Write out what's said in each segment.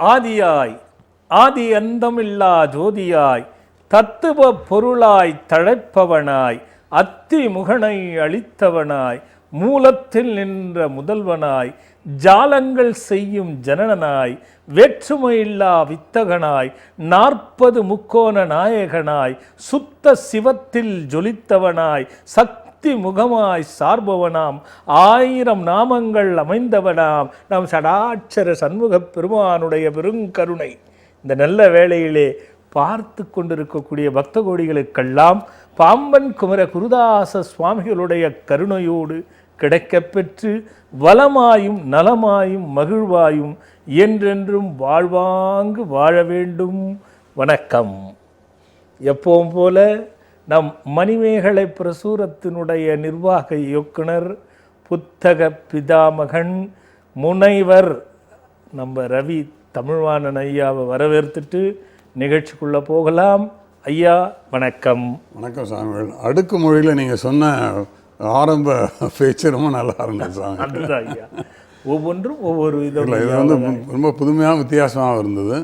ஆதியாய் ஆதி அந்தமில்லா ஜோதியாய் தத்துவ பொருளாய் தழைப்பவனாய் அத்தி முகனை அளித்தவனாய் மூலத்தில் நின்ற முதல்வனாய் ஜாலங்கள் செய்யும் ஜனனனாய் வேற்றுமையில்லா வித்தகனாய் 40 முக்கோண நாயகனாய் சுத்த சிவத்தில் ஜொலித்தவனாய் சக்தி முகமாய் சார்பவனாம் 1000 நாமங்கள் அமைந்தவனாம் நம் சடாட்சர சண்முக பெருமானுடைய பெருங்கருணை இந்த நல்ல வேளையிலே பார்த்து கொண்டிருக்கக்கூடிய பக்த கோடிகளுக்கெல்லாம் பாம்பன் குமர குருதாச சுவாமிகளுடைய கருணையோடு கிடைக்கப்பெற்று வளமாயும் நலமாயும் மகிழ்வாயும் என்றென்றும் வாழ்வாங்கு வாழ வேண்டும். வணக்கம். எப்பவும் போல நம் மணிமேகலை பிரசுரத்தினுடைய நிர்வாக இயக்குனர் புத்தக பிதாமகன் முனைவர் நம்ம ரவி தமிழ்வாணன் ஐயாவை வரவேற்றுட்டு நிகழ்ச்சிக்குள்ளே போகலாம். ஐயா வணக்கம். வணக்கம் சாமிகள். அடுக்கு மொழியில் நீங்கள் சொன்ன ஆரம்ப பேச்சு ரொம்ப நல்லா இருந்தது சாமி. அதுதான் ஐயா, ஒவ்வொன்றும் ஒவ்வொரு இது வந்து ரொம்ப புதுமையாக வித்தியாசமாக இருந்தது.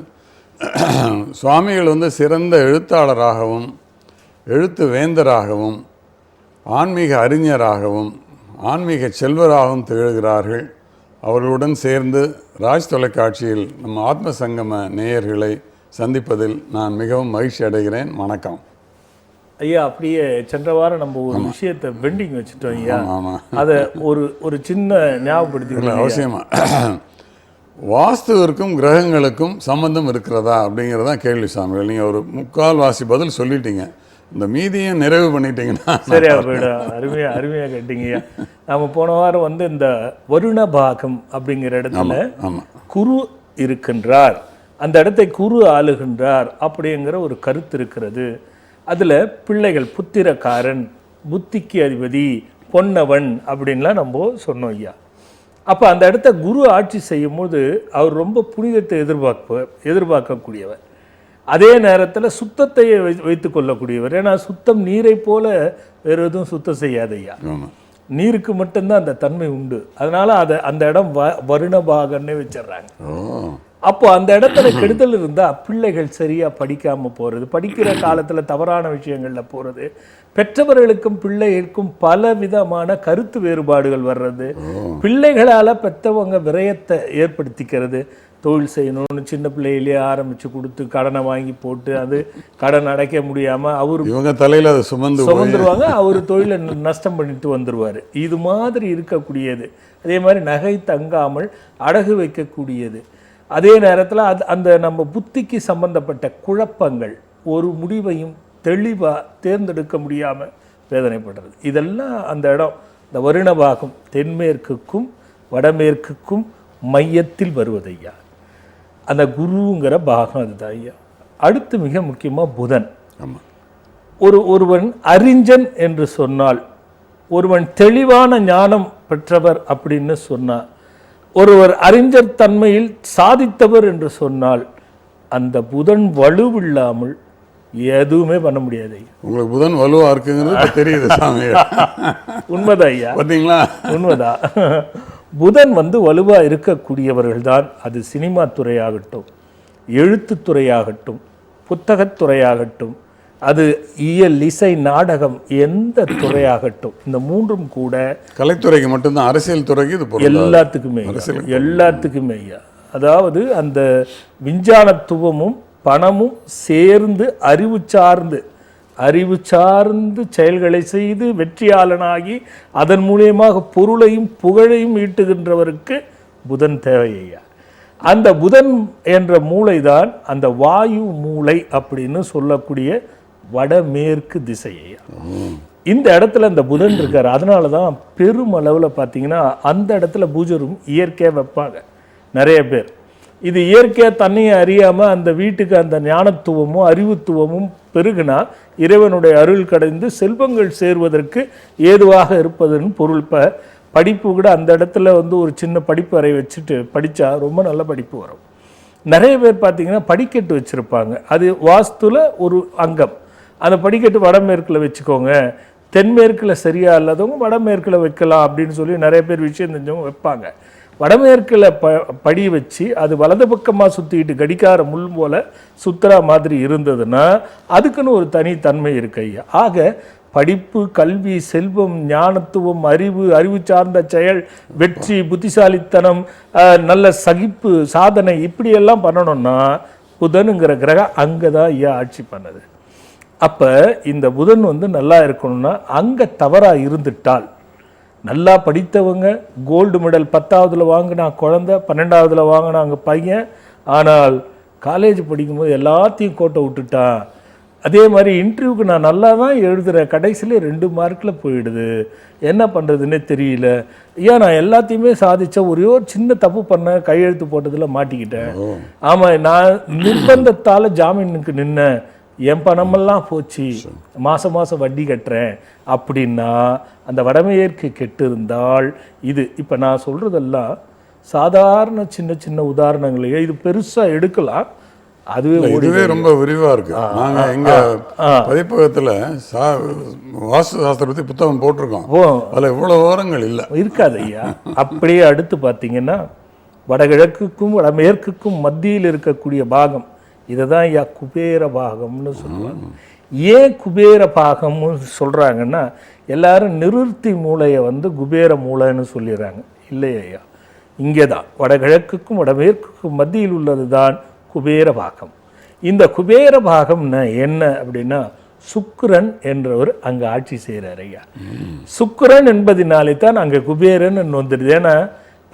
சுவாமிகள் வந்து சிறந்த எழுத்தாளராகவும் எழுத்து வேந்தராகவும் ஆன்மீக அறிஞராகவும் ஆன்மீக செல்வராகவும் திகழ்கிறார்கள். அவர்களுடன் சேர்ந்து ராஜ் தொலைக்காட்சியில் நம்ம ஆத்ம சங்கம நேயர்களை சந்திப்பதில் நான் மிகவும் மகிழ்ச்சி அடைகிறேன். வணக்கம் ஐயா. அப்படியே சென்ற வாரம் நம்ம ஒரு விஷயத்தை பெண்டிங் வச்சுட்டோம் ஐயா. அதை ஒரு சின்ன ஞாபகப்படுத்திக்கலாம் அவசியமா. வாஸ்துவிற்கும் கிரகங்களுக்கும் சம்பந்தம் இருக்கிறதா அப்படிங்கிறதான் கேள்வி சாமிகள். நீங்கள் ஒரு 3/4 பதில் சொல்லிட்டீங்க. இந்த மீதியும் நிறைவு பண்ணிட்டீங்கன்னா சரியா போயிடும். அருமையாக கேட்டீங்கய்யா. நம்ம போன வாரம் வந்து இந்த வருண பாகம் அப்படிங்கிற இடத்துல குரு இருக்கின்றார், அந்த இடத்தை குரு ஆளுகின்றார் அப்படிங்கிற ஒரு கருத்து இருக்கிறது. அதில் பிள்ளைகள் புத்திரக்காரன், புத்திக்கு அதிபதி, பொன்னவன் அப்படின்லாம் நம்ம சொன்னோம் ஐயா. அப்போ அந்த இடத்த குரு ஆட்சி செய்யும் போது அவர் ரொம்ப புனிதத்தை எதிர்பார்க்கக்கூடியவர், அதே நேரத்தில் சுத்தத்தை வைத்து கொள்ளக்கூடியவர். ஏன்னா சுத்தம் நீரை போல வேறு எதுவும் சுத்தம் செய்யாது ஐயா. நீருக்கு மட்டும்தான் அந்த தன்மை உண்டு. அதனால அந்த இடம் வருணபாகன்னே வச்சிடுறாங்க. அப்போ அந்த இடத்துல கெடுதல் இருந்தால் பிள்ளைகள் சரியாக படிக்காமல் போகிறது, படிக்கிற காலத்தில் தவறான விஷயங்களில் போகிறது, பெற்றவர்களுக்கும் பிள்ளைகளுக்கும் பல விதமான கருத்து வேறுபாடுகள் வர்றது, பிள்ளைகளால் பெற்றவங்க விரயத்தை ஏற்படுத்திக்கிறது. தொழில் செய்யணும்னு சின்ன பிள்ளையிலேயே ஆரம்பித்து கொடுத்து கடனை வாங்கி போட்டு அது கடன் அடைக்க முடியாமல் அவர் இவங்க தலையில் அதை சுமந்துருவாங்க, அவர் தொழிலை நஷ்டம் பண்ணிட்டு வந்துடுவார். இது மாதிரி இருக்கக்கூடியது. அதே மாதிரி நகை தங்காமல் அடகு வைக்கக்கூடியது. அதே நேரத்தில் அந்த நம்ம புத்திக்கு சம்பந்தப்பட்ட குழப்பங்கள், ஒரு முடிவையும் தெளிவாக தேர்ந்தெடுக்க முடியாமல் வேதனைப்படுறது, இதெல்லாம் அந்த இடம் இந்த வருணபாகம் தென்மேற்குக்கும் வடமேற்குக்கும் மையத்தில் வருவது ஐயா. அந்த குருங்கிற பாகம் அதுதான் ஐயா. அடுத்து மிக முக்கியமாக புதன். ஒருவன் அறிஞன் என்று சொன்னால், ஒருவன் தெளிவான ஞானம் பெற்றவர் அப்படின்னு சொன்னார், ஒருவர் அறிஞர் தன்மையில் சாதித்தவர் என்று சொன்னால், அந்த புதன் வலுவில்லாமல் எதுவுமே பண்ண முடியாது. உங்களுக்கு புதன் வலுவா இருக்குங்கிறது தெரியுது சாமி. உண்மைதான் ஐயா, பார்த்தீங்களா? உண்மைதான். புதன் வந்து வலுவா இருக்கக்கூடியவர்கள் தான், அது சினிமா துறையாகட்டும், எழுத்துத்துறையாகட்டும், புத்தகத்துறையாகட்டும், அது இயல் இசை நாடகம் எந்த துறையாகட்டும், இந்த மூன்றும் கூட கலைத்துறைக்கு மட்டும்தான், அரசியல் துறைக்கு இது எல்லாத்துக்குமே ஐயா. அதாவது அந்த விஞ்ஞானத்துவமும் பணமும் சேர்ந்து அறிவு சார்ந்து செயல்களை செய்து வெற்றியாளனாகி அதன் மூலியமாக பொருளையும் புகழையும் ஈட்டுகின்றவருக்கு புதன் தேவையா. அந்த புதன் என்ற மூளைதான் அந்த வாயு மூளை அப்படின்னு சொல்லக்கூடிய வடமேற்கு திசையா. இந்த இடத்துல அந்த புதன் இருக்கார். அதனால தான் பெருமளவில் பார்த்தீங்கன்னா அந்த இடத்துல பூஜை ரூம் இயற்கையாக வைப்பாங்க நிறைய பேர். இது இயற்கையாக தன்னையை அறியாமல் அந்த வீட்டுக்கு அந்த ஞானத்துவமும் அறிவுத்துவமும் பெருகுனா இறைவனுடைய அருள் கடைந்து செல்வங்கள் சேர்வதற்கு ஏதுவாக இருப்பதுன்னு பொருள். இப்போ படிப்பு கூட அந்த இடத்துல வந்து ஒரு சின்ன படிப்பு அறை வச்சுட்டு படித்தா ரொம்ப நல்ல படிப்பு வரும். நிறைய பேர் பார்த்திங்கன்னா படிக்கட்டு வச்சுருப்பாங்க, அது வாஸ்துவில் ஒரு அங்கம். அந்த படிக்கட்டு வடமேற்கில் வச்சுக்கோங்க, தென்மேற்கில் சரியாக இல்லாதவங்க வடமேற்கில் வைக்கலாம் அப்படின்னு சொல்லி நிறைய பேர் விஷயம் தெரிஞ்சவங்க வைப்பாங்க. வடமேற்கில் படி வச்சு அது வலது பக்கமாக சுற்றிக்கிட்டு கடிக்கார முள் போல சுத்துற மாதிரி இருந்ததுன்னா அதுக்குன்னு ஒரு தனித்தன்மை இருக்கு ஐயா. ஆக படிப்பு, கல்வி, செல்வம், ஞானத்துவம், அறிவு சார்ந்த செயல், வெற்றி, புத்திசாலித்தனம், நல்ல சகிப்பு, சாதனை இப்படியெல்லாம் பண்ணணும்னா புதனுங்கிற கிரகம் அங்கே தான் ஐயா ஆட்சி பண்ணுது. அப்போ இந்த புதன் நல்லா இருக்கணும்னா அங்கே தவறாக இருந்துட்டால், நல்லா படித்தவங்க கோல்டு மெடல் 10ஆவதுல வாங்கினா குழந்தை, 12ஆவதுல வாங்கினா அங்கே பையன், ஆனால் காலேஜ் படிக்கும்போது எல்லாத்தையும் கோட்டை விட்டுட்டான். அதே மாதிரி இன்டர்வியூக்கு நான் நல்லா தான் எழுதுகிறேன், கடைசியில் 2 மார்க்கில் போயிடுது, என்ன பண்ணுறதுன்னே தெரியல. ஏன் நான் எல்லாத்தையுமே சாதித்தேன், ஒரே ஒரு சின்ன தப்பு பண்ண கையெழுத்து போட்டதில் மாட்டிக்கிட்டேன். ஆமாம், நான் நிர்பந்தத்தால் ஜாமீனுக்கு நின்னேன், என் பணமெல்லாம் போச்சு, மாதம் வட்டி கட்டுறேன் அப்படின்னா அந்த வடமேற்கு கெட்டு இருந்தால் இது இப்போ நான் சொல்கிறதெல்லாம் சாதாரண சின்ன உதாரணங்களையே, இது பெருசாக எடுக்கலாம். இதுவே ரொம்ப விரிவாக இருக்கு. நாங்கள் எங்கள் பதிப்பகத்தில் வாஸ்து சாஸ்திரம் பற்றி புத்தகம் போட்டிருக்கோம். அதில் இவ்வளோ விவரங்கள் இல்லை இருக்காது ஐயா. அப்படியே அடுத்து பார்த்தீங்கன்னா வடகிழக்குக்கும் வடமேற்குக்கும் மத்தியில் இருக்கக்கூடிய பாகம், இதை தான் ஐயா குபேர பாகம்னு சொல்லுவாங்க. ஏன் குபேர பாகம்னு சொல்கிறாங்கன்னா, எல்லாரும் நிறுத்தி மூளையை குபேர மூளைன்னு சொல்லிடுறாங்க. இல்லை ஐயா, இங்கே தான் வடகிழக்குக்கும் வடமேற்குக்கும் மத்தியில் உள்ளது தான் குபேர பாகம். இந்த குபேர பாகம்னா என்ன அப்படின்னா, சுக்கிரன் என்றவர் அங்கே ஆட்சி செய்கிறார் ஐயா. சுக்கிரன் என்பதினாலே தான் அங்கே குபேரன் வந்துடுது. ஏன்னா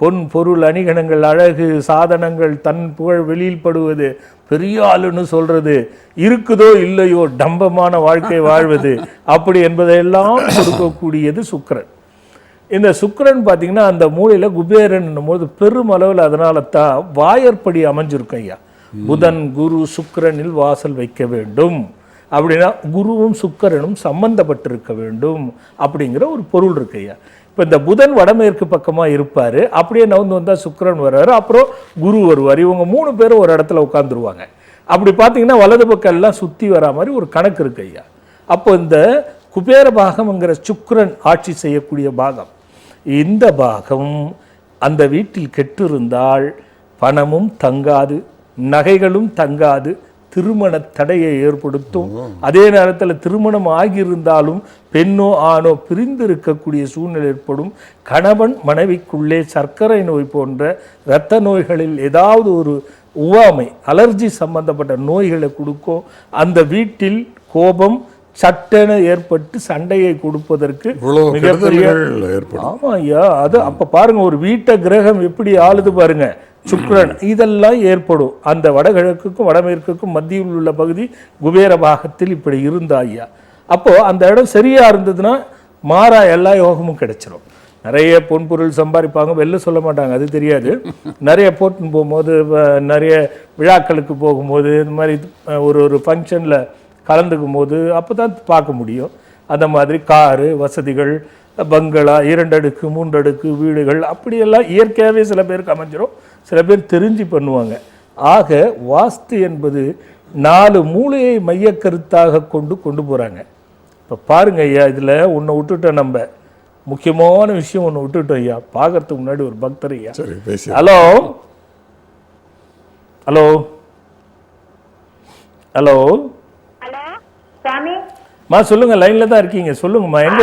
பொன் பொருள் அணிகணங்கள், அழகு, சாதனங்கள், தன் புகழ் வெளியில் படுவது, பெரிய ஆளுன்னு சொல்றது, இருக்குதோ இல்லையோ டம்பமான வாழ்க்கை வாழ்வது, அப்படி என்பதையெல்லாம் கொடுக்கக்கூடியது சுக்கிரன். இந்த சுக்கிரன் பார்த்தீங்கன்னா அந்த மூலையில் குபேரன் போது பெருமளவில், அதனால தான் வாயற்படி அமைஞ்சிருக்கும் ஐயா. புதன் குரு சுக்கிரனில் வாசல் வைக்க வேண்டும் அப்படின்னா குருவும் சுக்கிரனும் சம்பந்தப்பட்டிருக்க வேண்டும் அப்படிங்கிற ஒரு பொருள் இருக்கு ஐயா. இப்போ இந்த புதன் வடமேற்கு பக்கமாக இருப்பார், அப்படியே நவுந்து வந்தால் சுக்கிரன் வர்றாரு, அப்புறம் குரு வருவார். இவங்க 3 பேரும் ஒரு இடத்துல உட்காந்துருவாங்க. அப்படி பார்த்தீங்கன்னா வலது பக்கம் எல்லாம் சுற்றி வரா மாதிரி ஒரு கணக்கு இருக்கு ஐயா. அப்போ இந்த குபேர பாகம்ங்கிற சுக்கிரன் ஆட்சி செய்யக்கூடிய பாகம், இந்த பாகம் அந்த வீட்டில் கெட்டு இருந்தால் பணமும் தங்காது, நகைகளும் தங்காது, திருமண தடையை ஏற்படுத்தும். அதே நேரத்தில் திருமணம் ஆகியிருந்தாலும் பெண்ணோ ஆணோ பிரிந்து இருக்கக்கூடிய சூழ்நிலை ஏற்படும். கணவன் மனைவிக்குள்ளே சர்க்கரை நோய் போன்ற இரத்த நோய்களில் ஏதாவது ஒரு உவாமை, அலர்ஜி சம்பந்தப்பட்ட நோய்களை கொடுக்கும். அந்த வீட்டில் கோபம் சட்டென ஏற்பட்டு சண்டையை கொடுப்பதற்கு மிகப்பெரிய ஆமா ஐயா. அது அப்ப பாருங்க, ஒரு வீட்டை கிரகம் எப்படி ஆளுது பாருங்க, சுக்கிரன், இதெல்லாம் ஏற்படும். அந்த வடகிழக்குக்கும் வடமேற்குக்கும் மத்தியில் உள்ள பகுதி குபேர பாகத்தில் இப்படி இருந்தா ஐயா, அப்போ அந்த இடம் சரியா இருந்ததுன்னா மாறா எல்லா யோகமும் கிடைச்சிடும். நிறைய பொன்பொருள் சம்பாதிப்பாங்க, வெளில சொல்ல மாட்டாங்க, அது தெரியாது. நிறைய போட்டுன்னு போகும்போது, நிறைய விழாக்களுக்கு போகும்போது, இந்த மாதிரி ஒரு ஃபங்க்ஷனில் கலந்துக்கும் போது அப்போ தான் பார்க்க முடியும். அந்த மாதிரி காரு வசதிகள், பங்களா, 2 அடுக்கு 3 அடுக்கு வீடுகள் அப்படியெல்லாம் இயற்கையாகவே சில பேருக்கு அமைஞ்சிடும், சில பேர் தெரிஞ்சு பண்ணுவாங்க. ஆக வாஸ்து என்பது 4 மூலையை மைய கருத்தாக கொண்டு போகிறாங்க. இப்போ பாருங்க ஐயா, இதில் ஒன்று விட்டுட்டோம், நம்ம முக்கியமான விஷயம் ஒன்று விட்டுட்டோம் ஐயா. பார்க்கறதுக்கு முன்னாடி ஒரு பக்தர் ஐயா. ஹலோ ஹலோ ஹலோ மா, சொல்லுங்க, லைன்ல தான் இருக்கீங்க, சொல்லுங்கம்மா. எங்க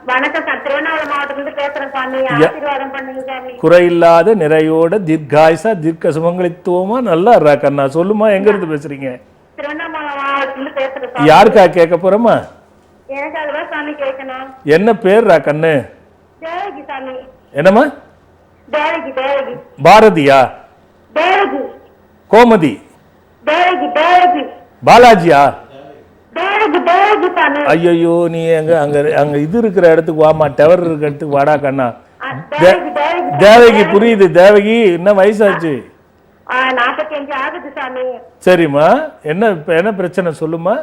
வணக்கம் சார், திருவண்ணாமலை மாவட்டத்திலிருந்து பேசுறேன் சாமி. ஆசீர்வாதம் பண்ணுங்க சாமி. குறையில்லாத நிறையோட தீர்காயுசா தீர்க்க சுமங்கலித்துவமா நல்லா இருக்கா கண்ணா? சொல்லுமா, எங்க இருந்து பேசுறீங்க? திருவண்ணாமலை மாவட்டத்திலிருந்து பேசுறேன் சாமி. யாருக்கா கேட்க போறமா? எனக்கு அதுதான் சாமி கேட்கணும். என்ன பேர்ரா கண்ணு? தேவகி சாமி. என்னம்மா? தேவகி. தேவகி. பாரதியா? தேவகி. கோமதி? தேவகி. தேவகி. பாலாஜியா? ஐயோ, நீ அங்க இது இருக்கிற இடத்துக்கு வாமா, டவர் இருக்கிற இடத்துக்கு வாடா கண்ணா. தேவகி புரியுது. தேவகி என்ன வயசாச்சு? 45 ஆகுது சாமி. சரிம்மா, என்ன பிரச்சனை சொல்லுமா?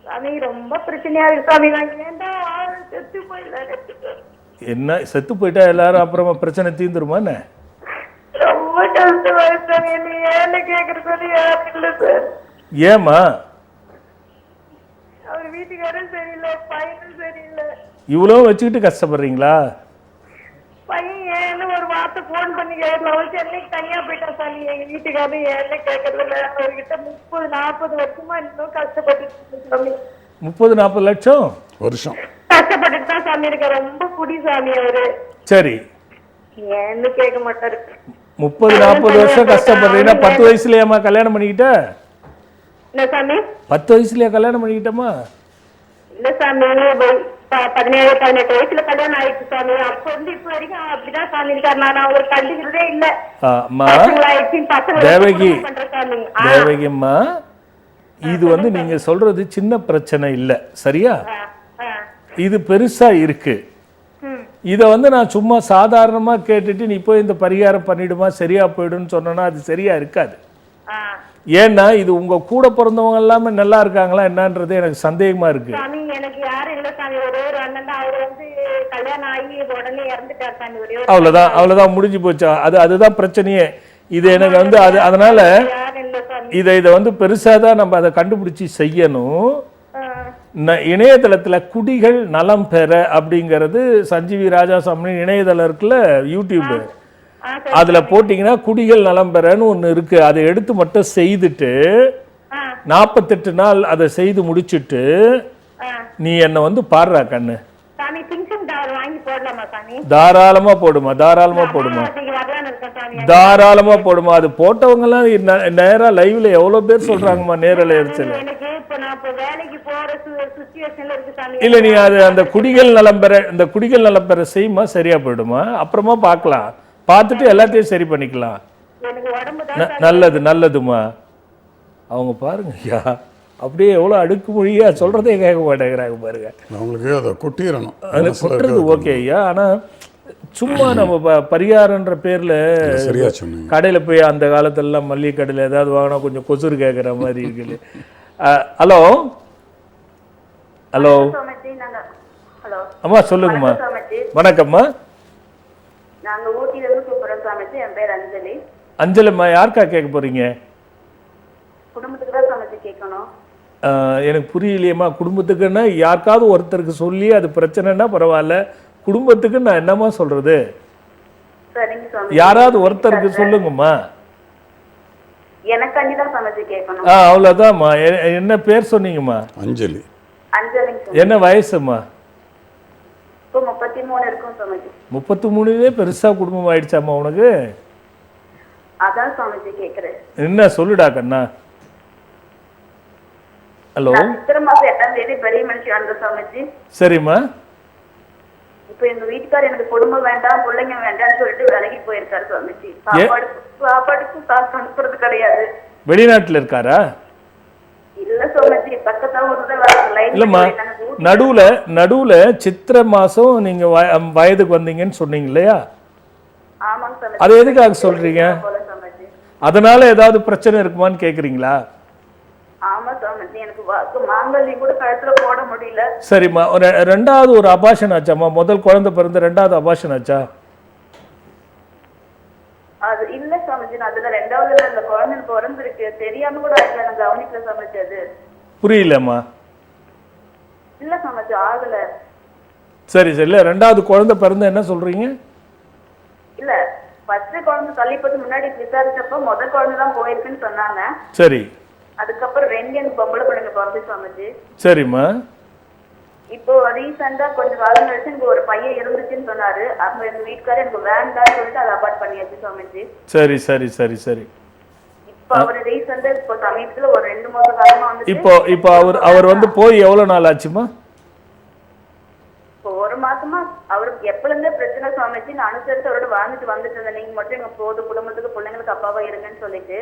சாமி ரொம்ப பிரச்சனையா இருக்கு சாமி. என்ன செத்து போயிட்டா எல்லாரும் அப்புறமா பிரச்சனை தீந்துருமா? ரொம்ப கஷ்டமா இருக்கு சாமி. என்ன கேக்குறது சார்? ஏமா? அவர் வீட்டுக்காரரும் சரியில்லை, பையனும் சரியில்லை. இவ்வளவு வச்சுக்கிட்டு கஷ்டப்படுறீங்களா? பையன் 1 வார்த்தை போன் பண்ணி கேட்கல. அவள் சென்னைக்கு தனியா போயிட்டா சாமி. எங்க வீட்டுக்காரரு ஏழை கேட்கறது இல்ல. அவர்கிட்ட 30-40 வருஷமா இன்னும் கஷ்டப்பட்டு சாமி. 30-40 லட்சம் வருஷம் கஷ்டப்பட்டுட்டு தான் சாமி இருக்க. ரொம்ப குடி சாமி அவரு. சரி, ஏன்னு கேட்க மாட்டாரு. 30-40 வருஷம் கஷ்டப்படுறீங்கன்னா 10 வயசுலயாம்மா கல்யாணம் பண்ணிக்கிட்ட? இல்ல சாமி, 10 வயசுலயா கல்யாணம் பண்ணிக்கிட்டமா? இல்ல சாமி, 17-18 வயசுல கல்யாணம் ஆயிடுச்சு சாமி. அப்ப இருந்து இப்ப வரைக்கும் அப்படிதான் சாமி இருக்காரு. நான் அவர் கண்டுக்கிறதே இல்ல. அம்மா பசங்க தேவகி, பண்றேன் சாமி. தேவகிம்மா, இது வந்து நீங்க சொல்றது சின்ன பிரச்சனை இல்ல, சரியா? இது பெருசா இருக்கு. இதை வந்து நான் சும்மா சாதாரணமா கேட்டுட்டு நீ போய் இந்த பரிகாரம் பண்ணிடுமா சரியா போயிடுன்னு சொன்னா அது சரியா இருக்காது. ஏன்னா இது உங்க கூட பிறந்தவங்க எல்லாமே நல்லா இருக்காங்களா என்னன்றது எனக்கு சந்தேகமா இருக்கு. சாமி எனக்கு யாரும் இல்ல சாமி. ஒரே ஒரு அண்ணன் தான். அவர் வந்து கல்யாணம் ஆகி உடனே இறந்துட்டார் சாமி. ஒரே அவ்வளவுதான், அவ்வளவுதான், முடிஞ்சு போச்சா? அதுதான் பிரச்சனையே. இது எனக்கு வந்து அதனால யாரும் இல்ல சாமி. இதை வந்து பெருசாதான் நம்ம அதை கண்டுபிடிச்சி செய்யணும். இணையதளத்துல குடிகள் நலம் பெற அப்படிங்கிறது சஞ்சீவி ராஜாசாமி இணையதளம் இருக்குல்ல, யூடியூப், அதுல போட்டீங்கன்னா குடிகள் நலம் பெறன்னு ஒண்ணு இருக்கு. அதை எடுத்து மட்டும் செய்துட்டு 48 நாள் அதை செய்து முடிச்சுட்டு நீ என்ன வந்து பாடுறா கண்ணு. சாமி பிங்ஷன் டவர் வாங்கி போடலாமா சாமி? தாராளமா போடுமா, தாராளமா போடுமா, தாராளமா போடுமா. அது போட்டவங்க எல்லாம் நேரா லைவ்ல எவ்வளவு பேர் சொல்றாங்கம்மா நேரல எரிச்சல். எனக்கு இப்ப நான் இப்ப வேலைக்கு போற சிச்சுவேஷன்ல இருக்கு சாமி. இல்ல நீ அது அந்த குடிகள் நலம் பெற, இந்த குடிகள் நலம் பெற செய்யுமா, சரியா போயிடுமா. அப்புறமா பார்க்கலாம், பார்த்துட்டு எல்லாத்தையும் சரி பண்ணிக்கலாம். எனக்கு உடம்பு நல்லது, நல்லதுமா. அவங்க பாருங்க ஐயா, அப்படியே எவ்வளோ அடுக்குமொழியா சொல்றதே கேட்க மாட்டேங்கிறாங்க பாருங்க. அவங்களுக்கு அதை கொட்டிடணும். அது கொட்டுறது ஓகே ஐயா, ஆனா சும்மா நம்ம பரிகாரன்ற பேர்ல சரியா சொன்னீங்க. கடையில போய் அந்த காலத்துலலாம் மல்லிகை கடையில் ஏதாவது வாங்கினா கொஞ்சம் கொசுறு கேட்குற மாதிரி இருக்குது. ஹலோ ஹலோ ஹலோ அம்மா சொல்லுங்கம்மா. வணக்கம்மா. நாங்க ஊட்டில இருந்து கூப்பிடுறோம் சாமிஜி. என் பேர் அஞ்சலி. அஞ்சலிம்மா, யாருக்கா கேட்க போறீங்க? குடும்பத்துக்கு தான் சாமிஜி கேட்கணும். எனக்கு புரியலையம்மா. குடும்பத்துக்குன்னா யாருக்காவது ஒருத்தருக்கு சொல்லி அது பிரச்சனைன்னா பரவாயில்ல, குடும்பத்துக்கு நான் என்னம்மா சொல்றது? சரிங்க சாமி. யாராவது ஒருத்தருக்கு சொல்லுங்கம்மா. எனக்கு தான் சாமிஜி கேட்கணும். அவ்வளோதாம்மா. என்ன பேர் சொன்னீங்கம்மா? அஞ்சலி. அஞ்சலிங்க. என்ன வயசுமா? இப்போ 33 இருக்கும் சாமிஜி. 33 பெருசா குடும்பம் ஆயிடுச்சாம்மா உனக்கு? அதான் சாமிஜி கேக்குறேன். என்ன சொல்லுடா கண்ணா. ஹலோ. சித்திரை மாசம் 8ஆம் தேதி பெரிய மனுஷன் வந்த சாமிஜி. சரிம்மா. இப்போ எங்க வீட்டுக்காரர் எனக்கு குடும்பம் வேண்டாம், பிள்ளைங்க வேண்டாம்னு சொல்லிட்டு விலகி போயிருக்காரு சாமிஜி. சாப்பாடுக்கும் காசு அனுப்புறது கிடையாது. வெளிநாட்டுல இருக்காரா? இல்ல சாமிஜி, பக்கத்துல ஒரு இல்லம்மா, நடுவுல சித்திரை மாசம் நீங்க வயதுக்கு வந்தீங்கன்னு சொன்னீங்க இல்லையா? ஆமாங்க சாமிஜி. அது எதுக்காக சொல்றீங்க? அதனால ஏதாவது பிரச்சனை இருக்குமான்னு கேக்குறீங்களா? ஆமா சாமிஜி, எனக்கு மாங்கல்யம் கூட கழுத்துல போட முடியல. சரிம்மா. ரெண்டாவது ஒரு அபாஷன் ஆச்சாம்மா? முதல் குழந்தை பிறந்த ரெண்டாவது அபாஷன் ஆச்சா? அது இல்ல சாமிஜி, அதுல ரெண்டாவது அந்த குழந்தை பிறந்திருக்கு, தெரியாம கூட நான் கவனிக்கல சாமிஜி. அது புரியலம்மா. இல்ல சாமிஜி, ஆகல. சரி சரி. இல்ல ரெண்டாவது குழந்தை பிறந்த என்ன சொல்றீங்க? இல்ல ஃபர்ஸ்ட் குழந்தை தள்ளிப்பது முன்னாடி விசாரிச்சப்போ முதல் குழந்தை தான் போயிருக்குன்னு சொன்னாங்க. சரி. அதுக்கப்புறம் 2 எனக்கு பொம்பளை பிள்ளைங்க பிறந்து சாமிஜி. சரிம்மா. இப்போ ரீசெண்டா கொஞ்ச காலம் கழிச்சு எனக்கு ஒரு பையன் இருந்துச்சுன்னு சொன்னாரு. அப்ப எங்க வீட்டுக்காரர் எனக்கு வேண்டாம்னு சொல்லிட்டு அதை அபார்ட் பண்ணியாச்சு சாமிஜி. சரி சரி சரி சரி. இப்போ அவர் ரீசெண்டா இப்போ சமீபத்துல ஒரு 2 மாச காலமா வந்து இப்போ அவர் வந்து போய் எவ்வளவு நாள் ஆச்சுமா? இப்போ 1 மாசமா அவருக்கு எப்பல இருந்தே பிரச்சனை சாமிஜி. நான் அனுசரிச்சு அவரோட வாழ்ந்துட்டு வந்துட்டு இருந்தேன். நீங்க மட்டும் எங்க போது குடும்பத்துக்கு பிள்ளைங்களுக்கு அப்பாவா இருங்கன்னு சொல்லிட்டு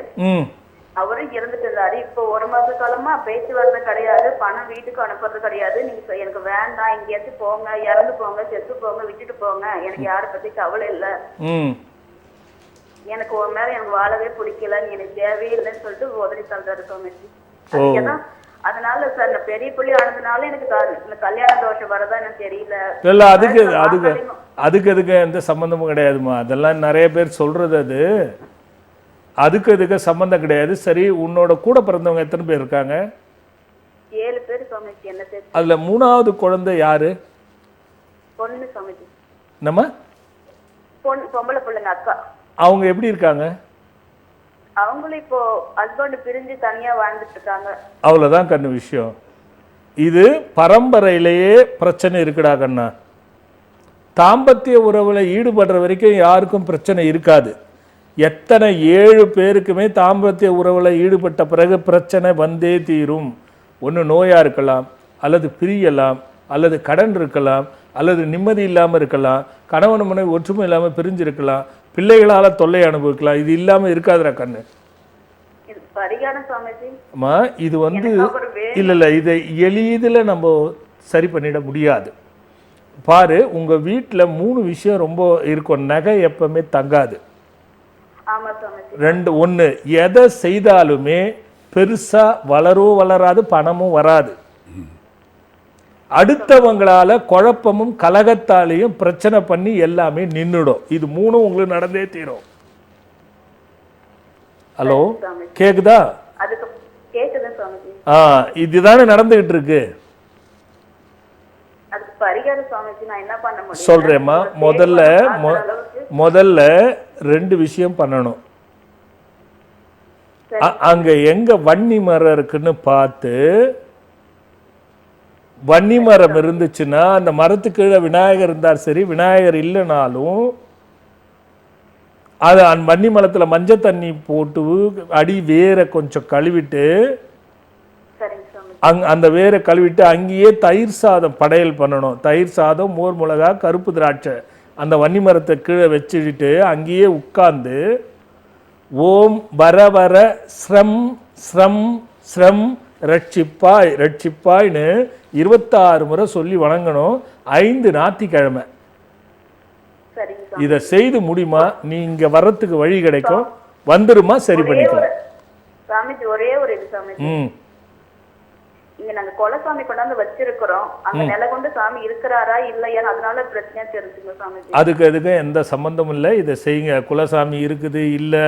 அவரும் இருந்துட்டு இருந்தாரு. இப்போ 1 மாச காலமா பேச்சுவார்த்தை கிடையாது, பணம் வீட்டுக்கு அனுப்புறது கிடையாது. நீங்க எனக்கு வேண்டாம், எங்கேயாச்சும் போங்க, இறந்து போங்க, செத்து போங்க, விட்டுட்டு போங்க, எனக்கு யாரை பத்தி கவலை இல்ல, எனக்கு ஒரு மேல எனக்கு வாழவே பிடிக்கல, நீ எனக்கு தேவையே இல்லைன்னு சொல்லிட்டு உதவி தந்தாரு சாமிஜி. அதனால சார் இந்த பெரிய புள்ளி ஆனதுனால எனக்கு கல்யாண தோஷம் வரதா எனக்கு தெரியல. இல்ல அதுக்கு எந்த சம்பந்தமும் கிடையாதுமா. அதெல்லாம் நிறைய பேர் சொல்றது. அதுக்கு சம்பந்தம் கிடையாது. சரி, உன்னோட கூட பிறந்தவங்க எத்தனை பேர் இருக்காங்க? 7 பேர் சாமிஜி. என்ன பேர்? அதுல 3வது குழந்தை யாரு? பொண்ணு சாமிஜி. நம்ம பொம்பளை பிள்ளைங்க அக்கா. அவங்க எப்படி இருக்காங்க? அவங்களும் இப்போ ஹஸ்பண்ட் பிரிஞ்சு தனியா வாழ்ந்துட்டு இருக்காங்க. அவ்வளோதான் கண்ணு விஷயம். இது பரம்பரையிலேயே பிரச்சனை இருக்குடா கண்ணா. தாம்பத்திய உறவில் ஈடுபடுற வரைக்கும் யாருக்கும் பிரச்சனை இருக்காது. எத்தனை 7 பேருக்குமே தாம்பத்திய உறவில் ஈடுபட்ட பிறகு பிரச்சனை வந்தே தீரும். ஒன்று நோயாக இருக்கலாம், அல்லது பிரியலாம், அல்லது கடன் இருக்கலாம், அல்லது நிம்மதி இல்லாமல் இருக்கலாம், கணவன் மனைவி ஒற்றுமை இல்லாமல் பிரிஞ்சிருக்கலாம், பிள்ளைகளால் தொல்லை அனுபவிக்கலாம். இது இல்லாமல் இருக்காதுடா கண்ணு. அம்மா இது இல்லை இதை எளிதில் நம்ம சரி பண்ணிட முடியாது. பாரு, உங்கள் வீட்டில் 3 விஷயம் ரொம்ப இருக்கும். நகை எப்பவுமே தங்காது. 2 1 எதை செய்தாலுமே பெருசாக வளராது, பணமும் வராது. அடுத்தவங்களால குழப்பமும் கலகத்தாலையும் பிரச்சனை பண்ணி எல்லாமே நின்றுடும். இது 3 உங்களுக்கு நடந்தே தீரும். ஹலோ, கேக்குதா? இதுதானே நடந்துகிட்டு இருக்கு. சொல்றேம்மா, முதல்ல 2 விஷயம் பண்ணணும். அங்க எங்க வன்னி மரம் இருக்குன்னு பார்த்து, வன்னி மரம் இருந்துச்சுன்னா அந்த மரத்துக்கு கீழே விநாயகர் இருந்தார் சரி, விநாயகர் இல்லைனாலும் அது வன்னி மரத்தில் மஞ்சள் தண்ணி போட்டு அடி வேரை கொஞ்சம் கழுவிட்டு, அந்த வேரை கழுவிட்டு அங்கேயே தயிர் சாதம் படையல் பண்ணணும். தயிர் சாதம், மோர் மிளகா, கருப்பு திராட்சை அந்த வன்னி மரத்தை கீழே வச்சுக்கிட்டு அங்கேயே உட்கார்ந்து ஓம் வர வர ஸ்ரம் ஸ்ரம் ஸ்ரம் ரட்சிப்பாய் ரட்சிப்பாய்னு 26 முறை சொல்லி வணங்கணும். 5 ஞாயிற்றுக்கிழமை இதை செய்து முடியுமா? நீ இங்க வர்றதுக்கு வழி கிடைக்கும். வந்துருமா? சரி பண்ணிக்கலாம். ஒரே ஒரு இது சாமி, இங்க நாங்க குலசாமி கொண்டாந்து வச்சிருக்கிறோம். அங்க நில கொண்டு சாமி இருக்கிறாரா இல்லையா, அதனால பிரச்சனையா தெரிஞ்சுங்க சாமி. அதுக்கு எந்த சம்பந்தமும் இல்லை. இதை செய்யுங்க. குலசாமி இருக்குது இல்லை